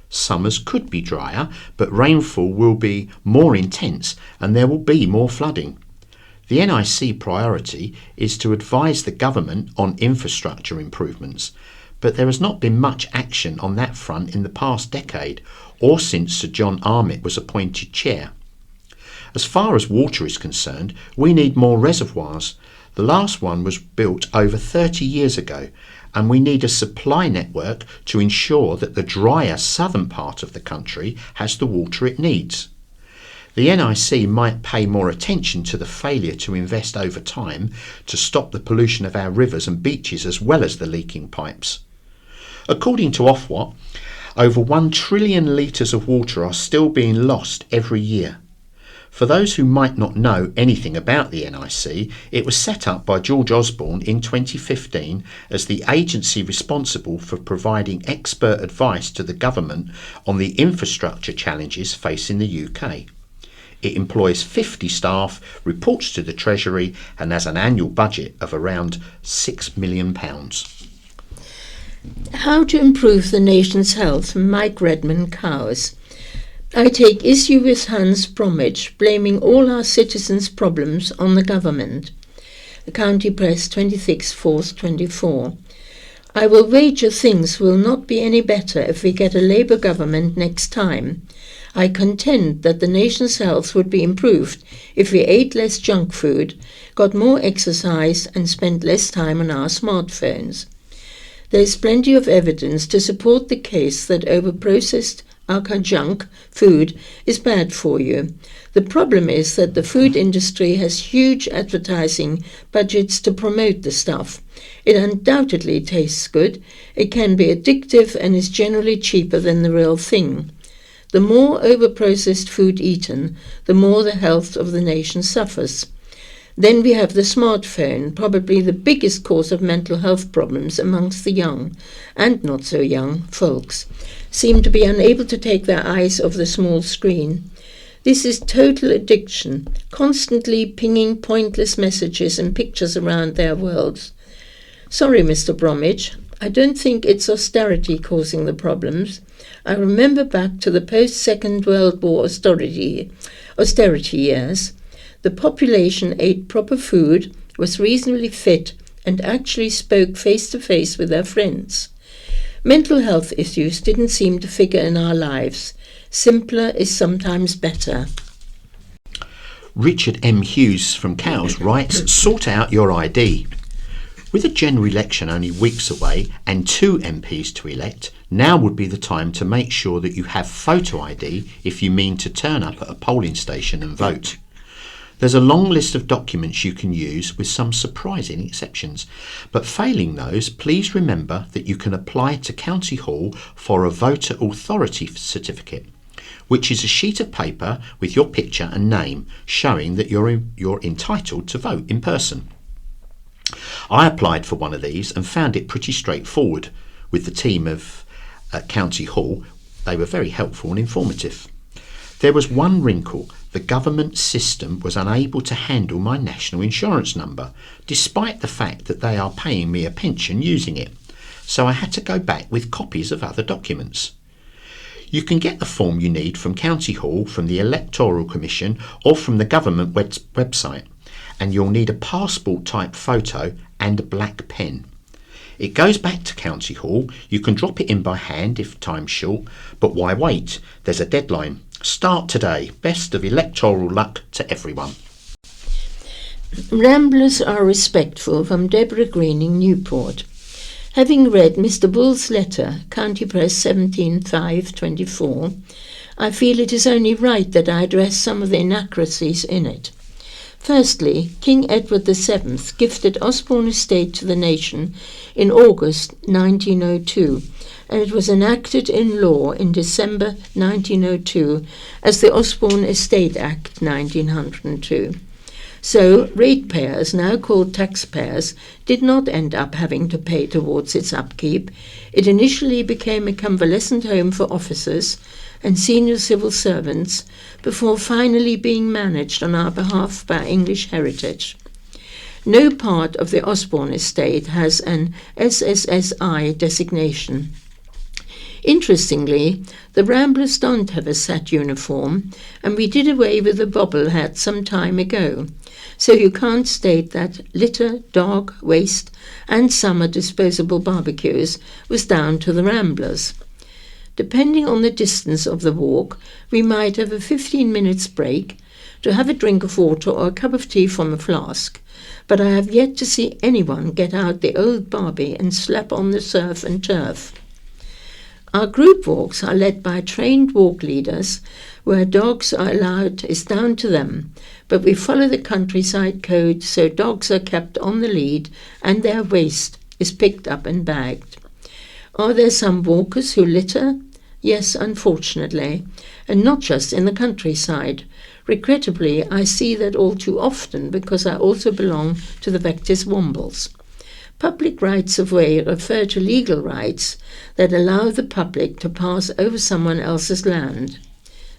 Summers could be drier, but rainfall will be more intense and there will be more flooding. The NIC priority is to advise the government on infrastructure improvements, but there has not been much action on that front in the past decade or since Sir John Armitt was appointed chair. As far as water is concerned, we need more reservoirs. The last one was built over 30 years ago, and we need a supply network to ensure that the drier southern part of the country has the water it needs. The NIC might pay more attention to the failure to invest over time to stop the pollution of our rivers and beaches as well as the leaking pipes. According to Ofwat, over 1 trillion litres of water are still being lost every year. For those who might not know anything about the NIC, it was set up by George Osborne in 2015 as the agency responsible for providing expert advice to the government on the infrastructure challenges facing the UK. It employs 50 staff, reports to the Treasury and has an annual budget of around £6 million. How to improve the nation's health, Mike Redman Cowes. I take issue with Hans Bromwich blaming all our citizens' problems on the government. The County Press, 26/4/24. I will wager things will not be any better if we get a Labour government next time. I contend that the nation's health would be improved if we ate less junk food, got more exercise and spent less time on our smartphones. There is plenty of evidence to support the case that overprocessed junk food is bad for you. The problem is that the food industry has huge advertising budgets to promote the stuff. It undoubtedly tastes good, it can be addictive and is generally cheaper than the real thing. The more overprocessed food eaten, the more the health of the nation suffers. Then we have the smartphone, probably the biggest cause of mental health problems amongst the young and not so young folks, seem to be unable to take their eyes off the small screen. This is total addiction, constantly pinging pointless messages and pictures around their worlds. Sorry, Mr. Bromwich, I don't think it's austerity causing the problems. I remember back to the post-Second World War austerity years. The population ate proper food, was reasonably fit, and actually spoke face-to-face with their friends. Mental health issues didn't seem to figure in our lives. Simpler is sometimes better. Richard M. Hughes from Cowes writes, "Sort out your ID." With a general election only weeks away and 2 MPs to elect, now would be the time to make sure that you have photo ID if you mean to turn up at a polling station and vote. There's a long list of documents you can use with some surprising exceptions, but failing those, please remember that you can apply to County Hall for a voter authority certificate, which is a sheet of paper with your picture and name showing that you're entitled to vote in person. I applied for one of these and found it pretty straightforward with the team at County Hall. They were very helpful and informative. There was one wrinkle. The government system was unable to handle my national insurance number, despite the fact that they are paying me a pension using it. So I had to go back with copies of other documents. You can get the form you need from County Hall, from the Electoral Commission or from the government website, and you'll need a passport type photo and a black pen. It goes back to County Hall. You can drop it in by hand if time's short, but why wait? There's a deadline. Start today. Best of electoral luck to everyone. Ramblers are respectful from Deborah Greening, Newport. Having read Mr. Bull's letter, County Press 17/5/24, I feel it is only right that I address some of the inaccuracies in it. Firstly, King Edward VII gifted Osborne Estate to the nation in August 1902, and it was enacted in law in December 1902 as the Osborne Estate Act 1902. So, ratepayers, now called taxpayers, did not end up having to pay towards its upkeep. It initially became a convalescent home for officers and senior civil servants before finally being managed on our behalf by English Heritage. No part of the Osborne Estate has an SSSI designation. Interestingly, the Ramblers don't have a SAT uniform, and we did away with the bobble hat some time ago. So you can't state that litter, dog, waste, and summer disposable barbecues was down to the Ramblers. Depending on the distance of the walk, we might have a 15 minutes break to have a drink of water or a cup of tea from a flask, but I have yet to see anyone get out the old Barbie and slap on the surf and turf. Our group walks are led by trained walk leaders. Where dogs are allowed is down to them, but we follow the countryside code so dogs are kept on the lead and their waste is picked up and bagged. Are there some walkers who litter? Yes, unfortunately, and not just in the countryside. Regrettably, I see that all too often because I also belong to the Vectis Wombles. Public rights of way refer to legal rights that allow the public to pass over someone else's land.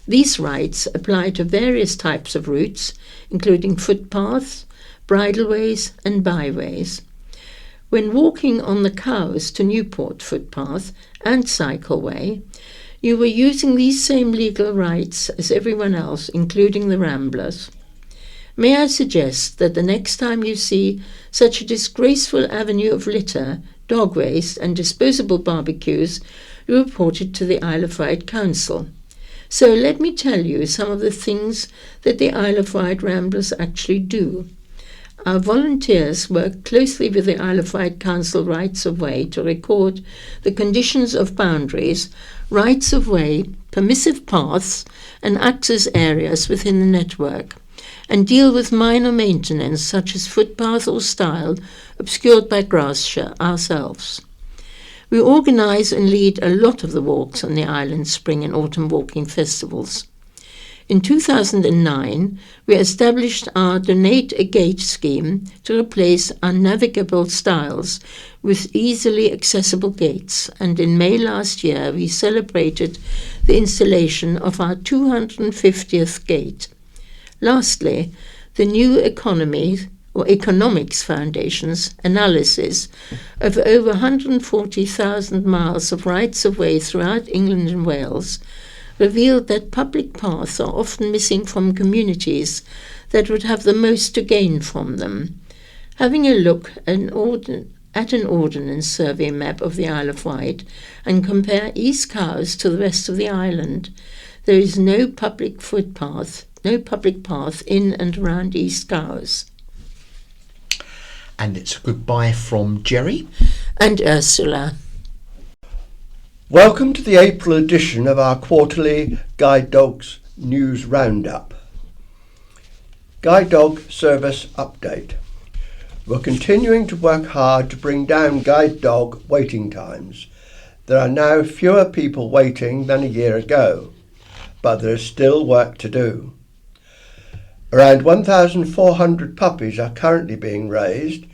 These rights apply to various types of routes, including footpaths, bridleways and byways. When walking on the Cowes to Newport footpath and cycleway, you were using these same legal rights as everyone else, including the Ramblers. May I suggest that the next time you see such a disgraceful avenue of litter, dog waste and disposable barbecues, you report it to the Isle of Wight Council. So let me tell you some of the things that the Isle of Wight Ramblers actually do. Our volunteers work closely with the Isle of Wight Council Rights of Way to record the conditions of boundaries, rights of way, permissive paths and access areas within the network, and deal with minor maintenance such as footpath or stile obscured by grass ourselves. We organise and lead a lot of the walks on the island's spring and autumn walking festivals. In 2009, we established our Donate a Gate scheme to replace unnavigable stiles with easily accessible gates, and in May last year we celebrated the installation of our 250th gate. Lastly, the new Economics Foundation's analysis of over 140,000 miles of rights of way throughout England and Wales revealed that public paths are often missing from communities that would have the most to gain from them. Having a look at an ordnance survey map of the Isle of Wight and compare East Cowes to the rest of the island, there is no public path in and around East Cowes. And it's a goodbye from Jerry and Ursula. Welcome to the April edition of our quarterly Guide Dogs News Roundup. Guide Dog Service Update. We're continuing to work hard to bring down guide dog waiting times. There are now fewer people waiting than a year ago, but there is still work to do. Around 1,400 puppies are currently being raised.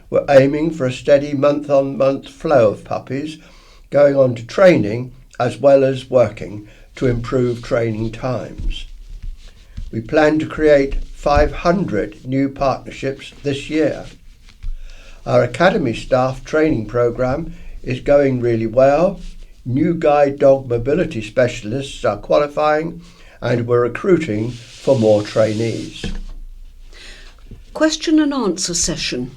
We're aiming for a steady month-on-month flow of puppies going on to training as well as working to improve training times. We plan to create 500 new partnerships this year. Our Academy staff training programme is going really well. New guide dog mobility specialists are qualifying and we're recruiting for more trainees. Question and answer session.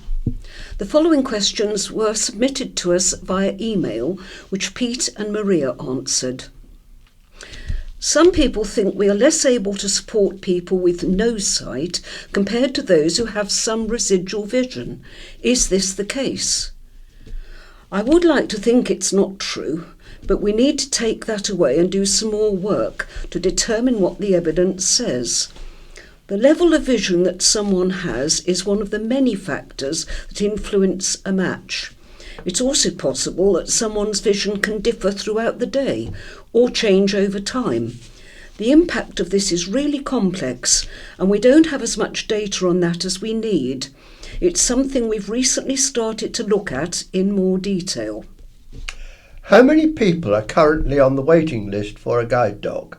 The following questions were submitted to us via email, which Pete and Maria answered. Some people think we are less able to support people with no sight compared to those who have some residual vision. Is this the case? I would like to think it's not true, but we need to take that away and do some more work to determine what the evidence says. The level of vision that someone has is one of the many factors that influence a match. It's also possible that someone's vision can differ throughout the day or change over time. The impact of this is really complex, and we don't have as much data on that as we need. It's something we've recently started to look at in more detail. How many people are currently on the waiting list for a guide dog?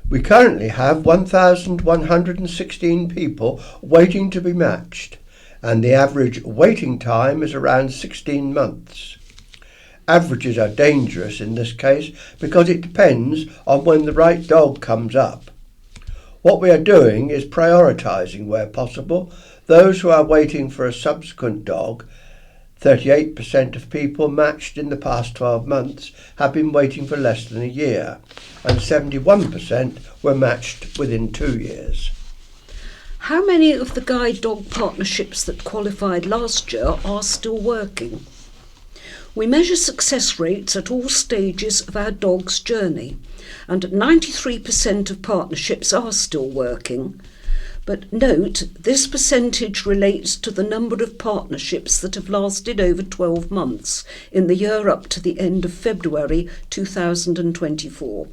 We currently have 1,116 people waiting to be matched, and the average waiting time is around 16 months. Averages are dangerous in this case because it depends on when the right dog comes up. What we are doing is prioritising where possible those who are waiting for a subsequent dog. 38% of people matched in the past 12 months have been waiting for less than a year, and 71% were matched within 2 years. How many of the guide dog partnerships that qualified last year are still working? We measure success rates at all stages of our dog's journey, and 93% of partnerships are still working. But note, this percentage relates to the number of partnerships that have lasted over 12 months in the year up to the end of February 2024.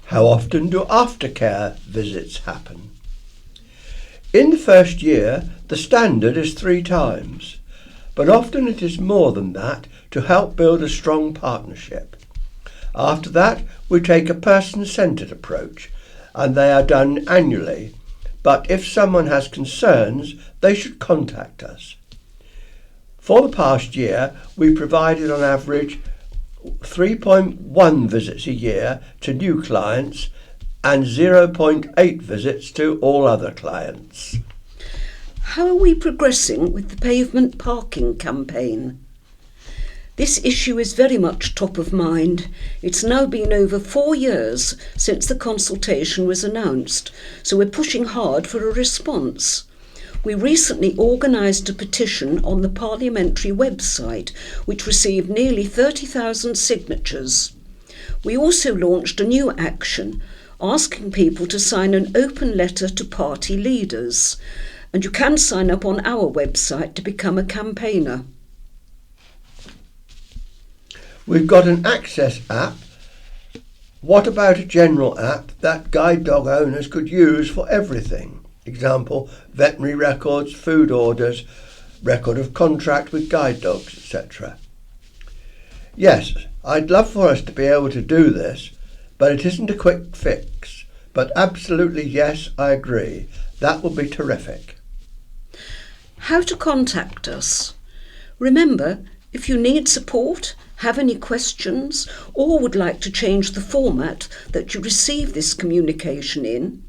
How often do aftercare visits happen? In the first year, the standard is 3 times, but often it is more than that to help build a strong partnership. After that, we take a person-centred approach, and they are done annually. But if someone has concerns, they should contact us. For the past year, we provided on average 3.1 visits a year to new clients and 0.8 visits to all other clients. How are we progressing with the pavement parking campaign? This issue is very much top of mind. It's now been over 4 years since the consultation was announced, so we're pushing hard for a response. We recently organised a petition on the parliamentary website, which received nearly 30,000 signatures. We also launched a new action, asking people to sign an open letter to party leaders, and you can sign up on our website to become a campaigner. We've got an access app. What about a general app that guide dog owners could use for everything? Example, veterinary records, food orders, record of contract with guide dogs, etc. Yes, I'd love for us to be able to do this, but it isn't a quick fix. But absolutely yes, I agree. That would be terrific. How to contact us? Remember, if you need support, have any questions, or would like to change the format that you receive this communication in,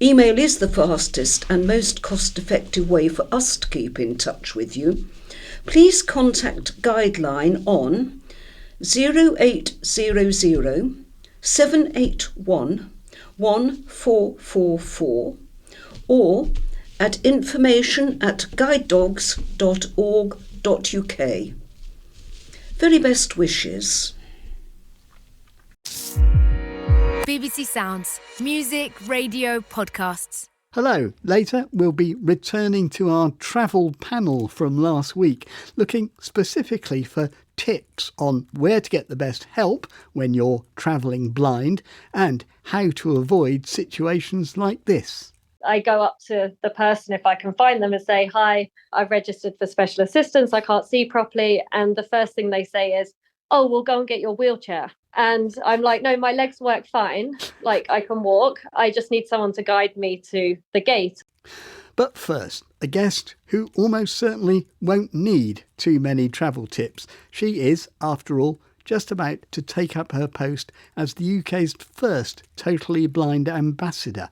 email is the fastest and most cost-effective way for us to keep in touch with you. Please contact Guideline on 0800 781 1444 or at information@guidedogs.org.uk. Very best wishes. BBC Sounds. Music, radio, podcasts. Hello. Later, we'll be returning to our travel panel from last week, looking specifically for tips on where to get the best help when you're travelling blind and how to avoid situations like this. I go up to the person if I can find them and say, hi, I've registered for special assistance, I can't see properly. And the first thing they say is, oh, we'll go and get your wheelchair. And I'm like, no, my legs work fine. Like, I can walk. I just need someone to guide me to the gate. But first, a guest who almost certainly won't need too many travel tips. She is, after all, just about to take up her post as the UK's first totally blind ambassador.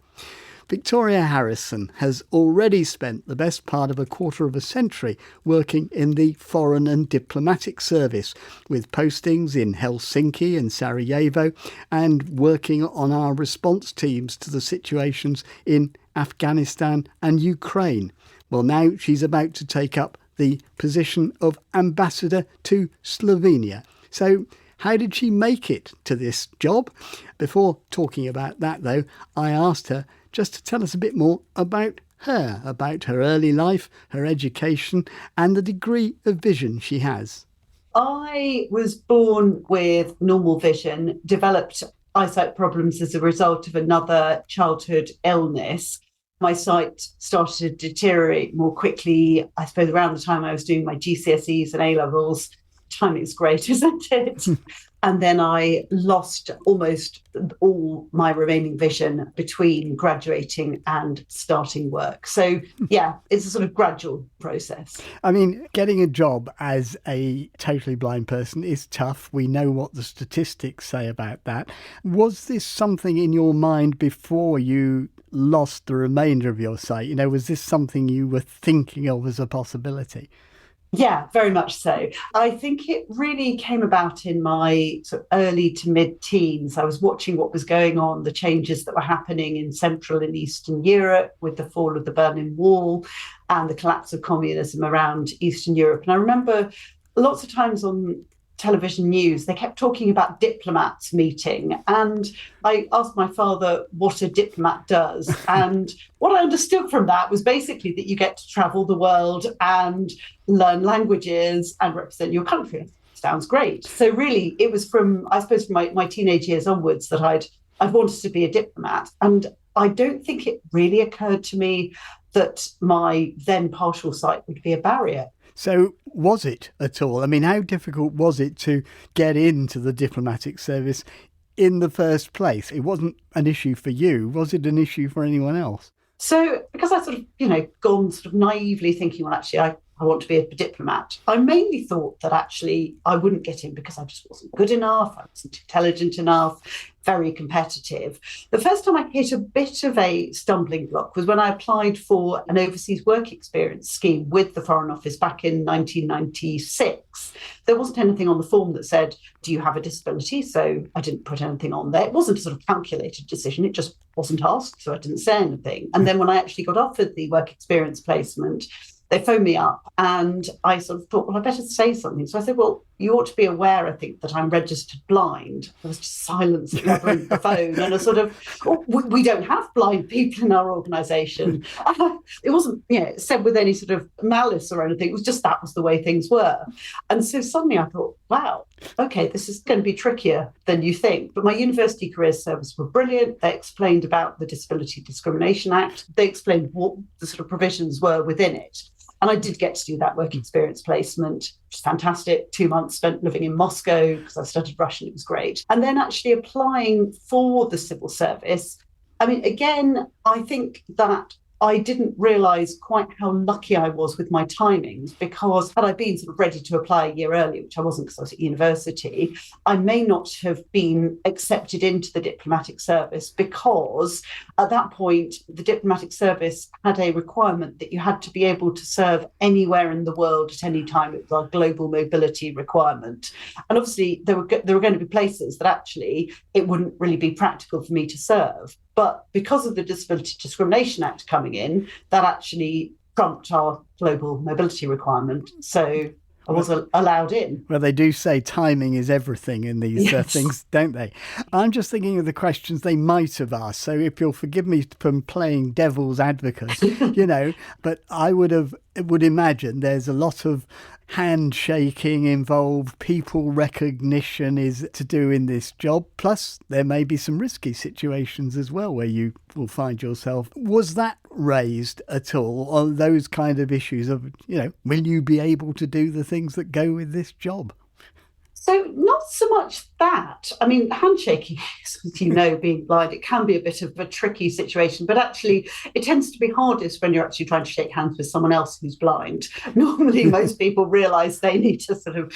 Victoria Harrison has already spent the best part of a quarter of a century working in the Foreign and Diplomatic Service, with postings in Helsinki and Sarajevo, and working on our response teams to the situations in Afghanistan and Ukraine. Well, now she's about to take up the position of ambassador to Slovenia. So how did she make it to this job? Before talking about that, though, I asked her just to tell us a bit more about her early life, her education and the degree of vision she has. I was born with normal vision, developed eyesight problems as a result of another childhood illness. My sight started to deteriorate more quickly, I suppose, around the time I was doing my GCSEs and A-levels. Timing's great, isn't it? And then I lost almost all my remaining vision between graduating and starting work. So, yeah, it's a sort of gradual process. I mean, getting a job as a totally blind person is tough. We know what the statistics say about that. Was this something in your mind before you lost the remainder of your sight? You know, was this something you were thinking of as a possibility? Yeah, very much so. I think it really came about in my sort of early to mid-teens. I was watching what was going on, the changes that were happening in Central and Eastern Europe with the fall of the Berlin Wall and the collapse of communism around Eastern Europe. And I remember lots of times on television news, they kept talking about diplomats meeting. And I asked my father what a diplomat does. And what I understood from that was basically that you get to travel the world and learn languages and represent your country. Sounds great. So really, it was from, I suppose, from my teenage years onwards that I'd wanted to be a diplomat. And I don't think it really occurred to me that my then partial sight would be a barrier. So was it at all? I mean, how difficult was it to get into the diplomatic service in the first place? It wasn't an issue for you. Was it an issue for anyone else? So because I sort of, gone sort of naively thinking, well, actually, I want to be a diplomat, I mainly thought that actually I wouldn't get in because I just wasn't good enough, I wasn't intelligent enough, very competitive. The first time I hit a bit of a stumbling block was when I applied for an overseas work experience scheme with the Foreign Office back in 1996. There wasn't anything on the form that said, do you have a disability? So I didn't put anything on there. It wasn't a sort of calculated decision. It just wasn't asked, so I didn't say anything. And then when I actually got offered the work experience placement, they phoned me up and I sort of thought, well, I better say something. So I said, well, you ought to be aware, I think, that I'm registered blind. There was just silence at the other end of the phone and a sort of, we don't have blind people in our organisation. It wasn't, said with any sort of malice or anything. It was just that was the way things were. And so suddenly I thought, wow, OK, this is going to be trickier than you think. But my university career service were brilliant. They explained about the Disability Discrimination Act. They explained what the sort of provisions were within it. And I did get to do that work experience placement, which is fantastic. 2 months spent living in Moscow because I studied Russian. It was great. And then actually applying for the civil service. I mean, again, I think that I didn't realise quite how lucky I was with my timings, because had I been sort of ready to apply a year earlier, which I wasn't because I was at university, I may not have been accepted into the diplomatic service, because at that point, the diplomatic service had a requirement that you had to be able to serve anywhere in the world at any time. It was our global mobility requirement. And obviously, there were going to be places that actually it wouldn't really be practical for me to serve. But because of the Disability Discrimination Act coming in, that actually trumped our global mobility requirement. So I was allowed in. Well, they do say timing is everything in these things, don't they? I'm just thinking of the questions they might have asked. So if you'll forgive me from playing devil's advocate, but I would imagine there's a lot of handshaking involved, people recognition is to do in this job. Plus, there may be some risky situations as well where you will find yourself. Was that raised at all on those kind of issues of, will you be able to do the things that go with this job? So not so much that. I mean, handshaking, as you know, being blind, it can be a bit of a tricky situation, but actually it tends to be hardest when you're actually trying to shake hands with someone else who's blind. Normally, most people realise they need to sort of,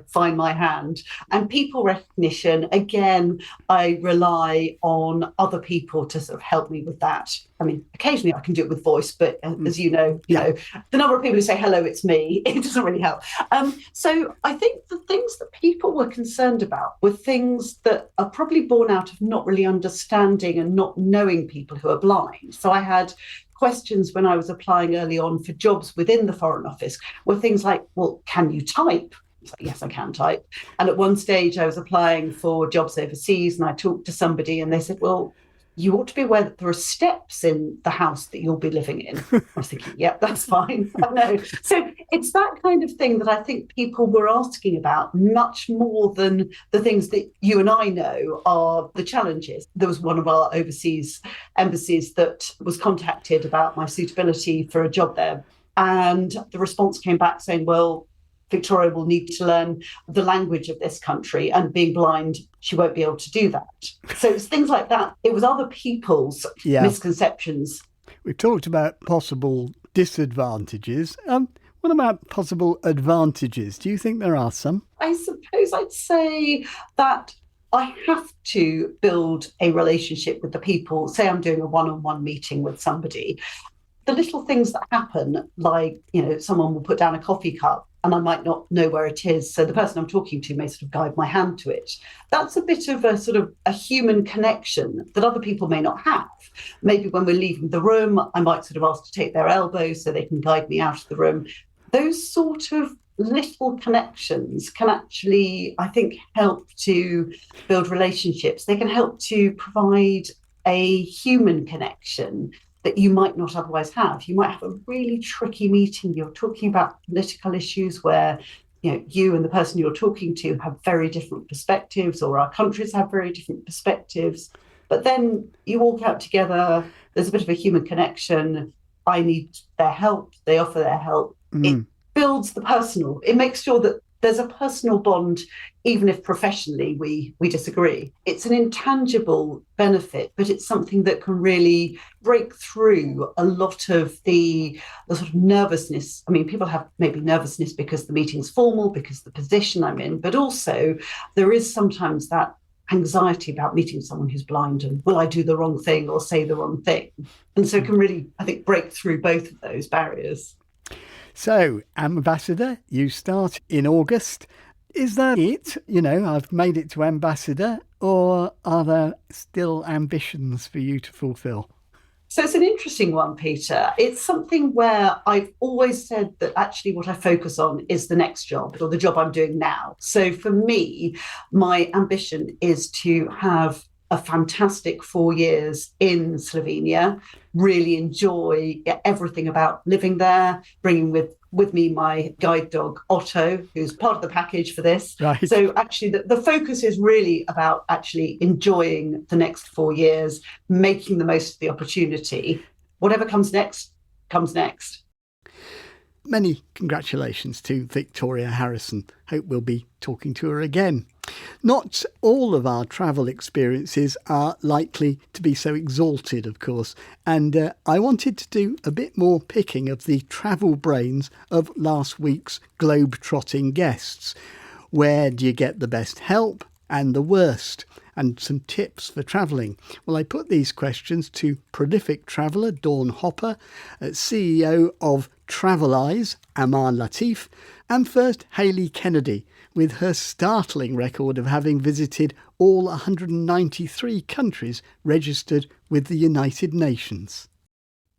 find my hand. And people recognition, again, I rely on other people to sort of help me with that. I mean, occasionally I can do it with voice, but as you know, the number of people who say, hello, it's me, it doesn't really help. So I think the things that people were concerned about were things that are probably born out of not really understanding and not knowing people who are blind. So I had questions when I was applying early on for jobs within the Foreign Office were things like, well, can you type? I was like, yes, I can type. And at one stage I was applying for jobs overseas and I talked to somebody and they said, well, you ought to be aware that there are steps in the house that you'll be living in. I was thinking, yep, that's fine. I know. So it's that kind of thing that I think people were asking about much more than the things that you and I know are the challenges. There was one of our overseas embassies that was contacted about my suitability for a job there. And the response came back saying, well, Victoria will need to learn the language of this country, and being blind, she won't be able to do that. So it's things like that. It was other people's misconceptions. We've talked about possible disadvantages. What about possible advantages? Do you think there are some? I suppose I'd say that I have to build a relationship with the people. Say I'm doing a one-on-one meeting with somebody. The little things that happen, like, someone will put down a coffee cup and I might not know where it is. So the person I'm talking to may sort of guide my hand to it. That's a bit of a sort of a human connection that other people may not have. Maybe when we're leaving the room, I might sort of ask to take their elbow so they can guide me out of the room. Those sort of little connections can actually, I think, help to build relationships. They can help to provide a human connection that you might not otherwise have. You might have a really tricky meeting. You're talking about political issues where you and the person you're talking to have very different perspectives, or our countries have very different perspectives. But then you walk out together, there's a bit of a human connection. I need their help. They offer their help. It builds the personal. It makes sure that there's a personal bond, even if professionally we disagree. It's an intangible benefit, but it's something that can really break through a lot of the sort of nervousness. I mean, people have maybe nervousness because the meeting's formal, because of the position I'm in, but also there is sometimes that anxiety about meeting someone who's blind and will I do the wrong thing or say the wrong thing? And so it can really, I think, break through both of those barriers. So, Ambassador, you start in August. Is that it? I've made it to Ambassador, or are there still ambitions for you to fulfil? So it's an interesting one, Peter. It's something where I've always said that actually what I focus on is the next job, or the job I'm doing now. So for me, my ambition is to have a fantastic 4 years in Slovenia, really enjoy everything about living there, bringing with me my guide dog, Otto, who's part of the package for this. Right. So actually the focus is really about actually enjoying the next 4 years, making the most of the opportunity. Whatever comes next, comes next. Many congratulations to Victoria Harrison. Hope we'll be talking to her again. Not all of our travel experiences are likely to be so exalted, of course, and I wanted to do a bit more picking of the travel brains of last week's globe-trotting guests. Where do you get the best help and the worst? And some tips for travelling. Well, I put these questions to prolific traveller Dawn Hopper, CEO of Travel Eyes, Aman Latif, and first Hayley Kennedy, with her startling record of having visited all 193 countries registered with the United Nations.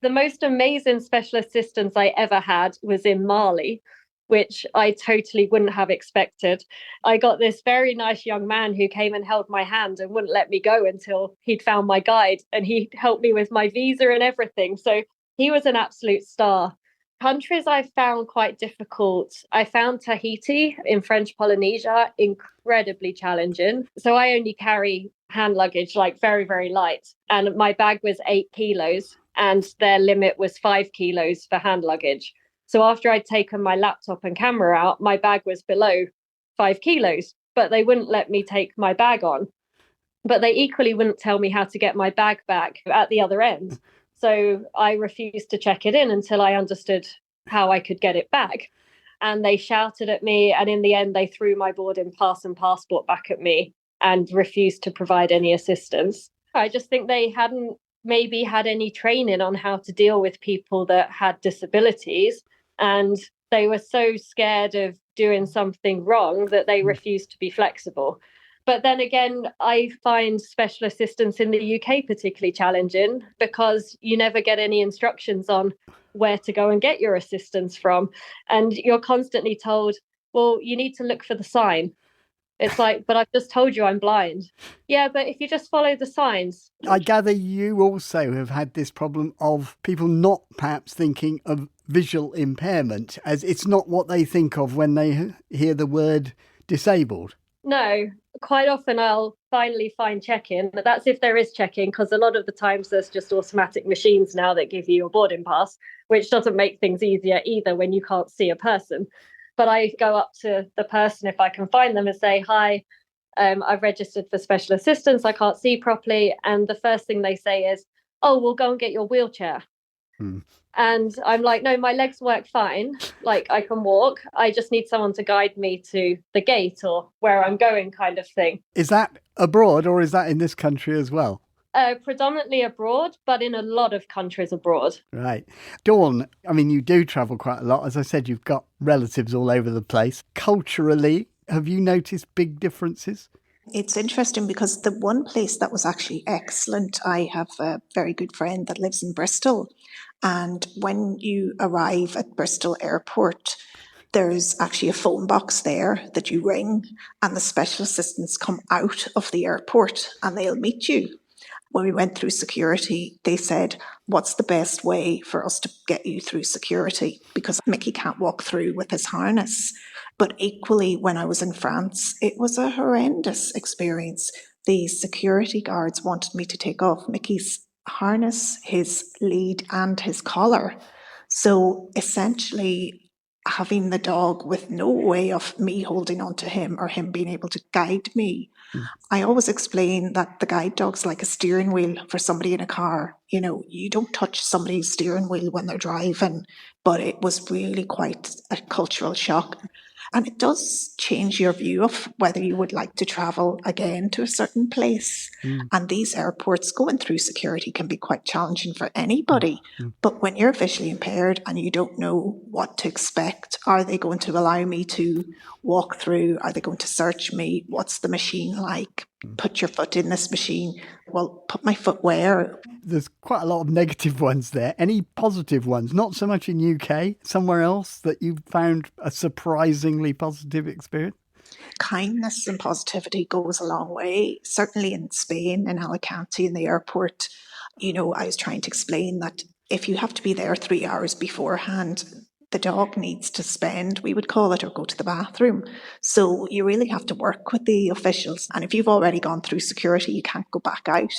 The most amazing special assistance I ever had was in Mali, which I totally wouldn't have expected. I got this very nice young man who came and held my hand and wouldn't let me go until he'd found my guide, and he helped me with my visa and everything. So he was an absolute star. Countries I found quite difficult. I found Tahiti in French Polynesia incredibly challenging. So I only carry hand luggage, like very, very light. And my bag was 8 kilos and their limit was 5 kilos for hand luggage. So after I'd taken my laptop and camera out, my bag was below 5 kilos, but they wouldn't let me take my bag on. But they equally wouldn't tell me how to get my bag back at the other end. So I refused to check it in until I understood how I could get it back. And they shouted at me. And in the end, they threw my boarding pass and passport back at me and refused to provide any assistance. I just think they hadn't maybe had any training on how to deal with people that had disabilities. And they were so scared of doing something wrong that they refused to be flexible. But then again, I find special assistance in the UK particularly challenging because you never get any instructions on where to go and get your assistance from. And you're constantly told, well, you need to look for the sign. It's like, but I've just told you I'm blind. Yeah, but if you just follow the signs. I gather you also have had this problem of people not perhaps thinking of visual impairment, as it's not what they think of when they hear the word disabled. No, quite often I'll finally find check-in, but that's if there is check-in, because a lot of the times there's just automatic machines now that give you a boarding pass, which doesn't make things easier either when you can't see a person. But I go up to the person if I can find them and say, hi, I've registered for special assistance, I can't see properly. And the first thing they say is, oh, we'll go and get your wheelchair. And I'm like, no, my legs work fine. Like, I can walk. I just need someone to guide me to the gate or where I'm going, kind of thing. Is that abroad or is that in this country as well? Predominantly abroad, but in a lot of countries abroad. Right. Dawn, I mean, you do travel quite a lot. As I said, you've got relatives all over the place. Culturally, have you noticed big differences? It's interesting because the one place that was actually excellent, I have a very good friend that lives in Bristol. And when you arrive at Bristol Airport, there's actually a phone box there that you ring and the special assistants come out of the airport and they'll meet you. When we went through security, they said, what's the best way for us to get you through security? Because Mickey can't walk through with his harness. But equally, when I was in France, it was a horrendous experience. The security guards wanted me to take off Mickey's harness, his lead and his collar. So essentially, having the dog with no way of me holding on to him or him being able to guide me. I always explain that the guide dog's like a steering wheel for somebody in a car. You know, you don't touch somebody's steering wheel when they're driving, but it was really quite a cultural shock. And it does change your view of whether you would like to travel again to a certain place. And these airports going through security can be quite challenging for anybody. But when you're visually impaired and you don't know what to expect, are they going to allow me to walk through? Are they going to search me? What's the machine like? Put your foot in this machine. Well, put my foot where? There's quite a lot of negative ones there. Any positive ones? Not so much in UK, somewhere else that you've found a surprisingly positive experience? Kindness and positivity goes a long way. Certainly in Spain, in Alicante, in the airport, you know, I was trying to explain that if you have to be there 3 hours beforehand, the dog needs to spend, we would call it, or go to the bathroom. So you really have to work with the officials. And if you've already gone through security, you can't go back out.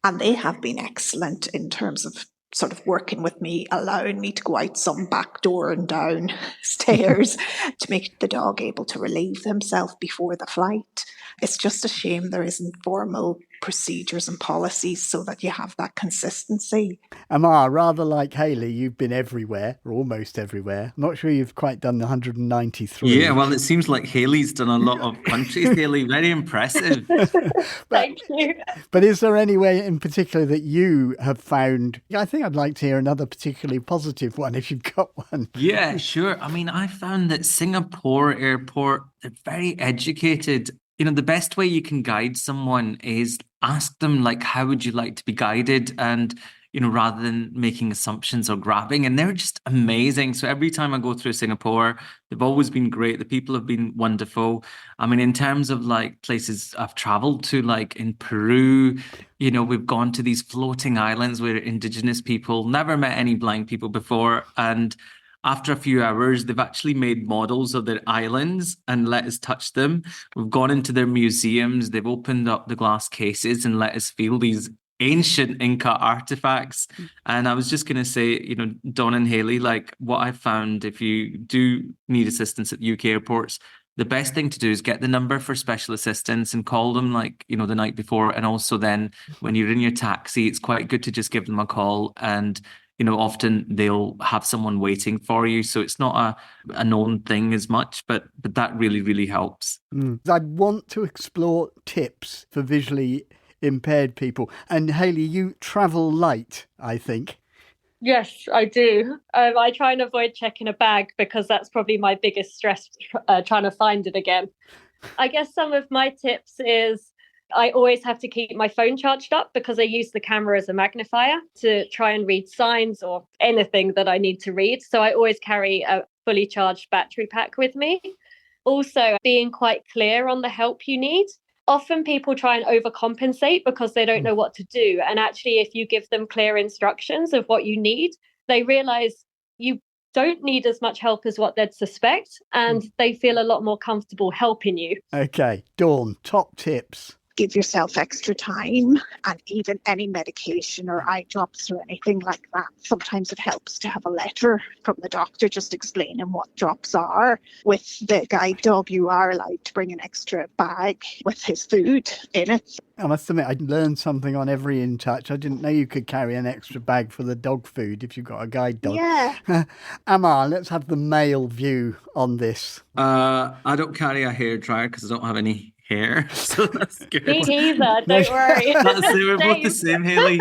And they have been excellent in terms of sort of working with me, allowing me to go out some back door and down stairs to make the dog able to relieve himself before the flight. It's just a shame there isn't formal procedures and policies so that you have that consistency. Amar, rather like Hayley, you've been everywhere, or almost everywhere. I'm not sure you've quite done the 193. Yeah, well, it seems like Hayley's done a lot of countries, Hayley. Very impressive. Thank you. But is there any way in particular that you have found? I think I'd like to hear another particularly positive one if you've got one. Yeah, sure. I mean, I found that Singapore airport, they're very educated. You know, the best way you can guide someone is ask them, like, how would you like to be guided? And, you know, rather than making assumptions or grabbing. And they're just amazing. So every time I go through Singapore, they've always been great. The people have been wonderful. I mean, in terms of like places I've traveled to, like in Peru, you know, we've gone to these floating islands where indigenous people, never met any blind people before. And after a few hours, they've actually made models of their islands and let us touch them. We've gone into their museums. They've opened up the glass cases and let us feel these ancient Inca artifacts. And I was just going to say, you know, Dawn and Hayley, like what I found, if you do need assistance at UK airports, the best thing to do is get the number for special assistance and call them, like, you know, the night before. And also then when you're in your taxi, it's quite good to just give them a call, and you know, often they'll have someone waiting for you. So it's not a known thing as much, but that really, really helps. I want to explore tips for visually impaired people. And Hayley, you travel light, I think. Yes, I do. I try and avoid checking a bag because that's probably my biggest stress, trying to find it again. I guess some of my tips is I always have to keep my phone charged up because I use the camera as a magnifier to try and read signs or anything that I need to read. So I always carry a fully charged battery pack with me. Also, being quite clear on the help you need. Often people try and overcompensate because they don't know what to do. And actually, if you give them clear instructions of what you need, they realize you don't need as much help as what they'd suspect, and they feel a lot more comfortable helping you. OK, Dawn, top tips. Give yourself extra time, and even any medication or eye drops or anything like that. Sometimes it helps to have a letter from the doctor just explaining what drops are. With the guide dog, you are allowed to bring an extra bag with his food in it. I must admit, I learned something on every In Touch. I didn't know you could carry an extra bag for the dog food if you've got a guide dog. Yeah. Amar, let's have the male view on this. I don't carry a hairdryer because I don't have any hair, so that's good. Me neither, don't worry. That's it, we're both the same, Hayley.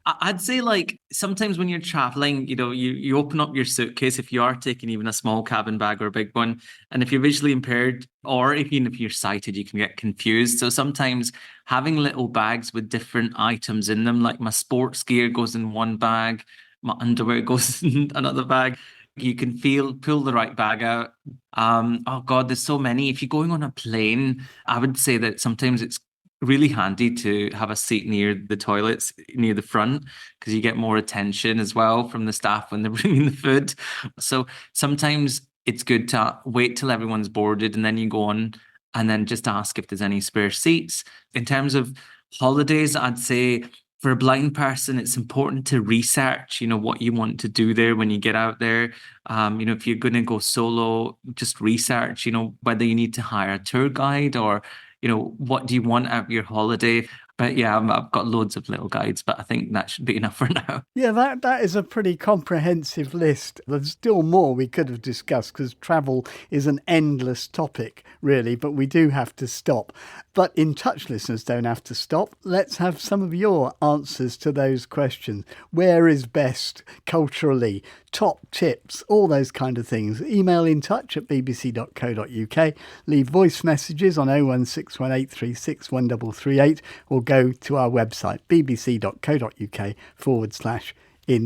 I'd say, like, sometimes when you're traveling, you open up your suitcase if you are taking even a small cabin bag or a big one, and if you're visually impaired or even if you're sighted, you can get confused. So sometimes having little bags with different items in them, like my sports gear goes in one bag, my underwear goes in another bag. You can pull the right bag out. Oh God, there's so many. If you're going on a plane, I would say that sometimes it's really handy to have a seat near the toilets, near the front, because you get more attention as well from the staff when they're bringing the food. So sometimes it's good to wait till everyone's boarded and then you go on and then just ask if there's any spare seats. In terms of holidays, I'd say for a blind person, it's important to research, what you want to do there when you get out there. If you're going to go solo, just research, whether you need to hire a tour guide or, what do you want out of your holiday. But yeah, I've got loads of little guides, but I think that should be enough for now. Yeah, that is a pretty comprehensive list. There's still more we could have discussed because travel is an endless topic, really, but we do have to stop. But In Touch listeners don't have to stop. Let's have some of your answers to those questions. Where is best culturally? Top tips, all those kind of things. Email intouch@bbc.co.uk. Leave voice messages on 01618361338 or go to our website, bbc.co.uk/in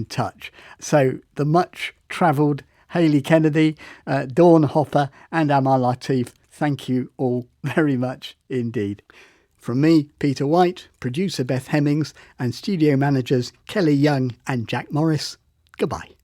touch. So the much travelled Hayley Kennedy, Dawn Hopper and Amar Latif, thank you all very much indeed. From me, Peter White, producer Beth Hemmings and studio managers Kelly Young and Jack Morris, goodbye.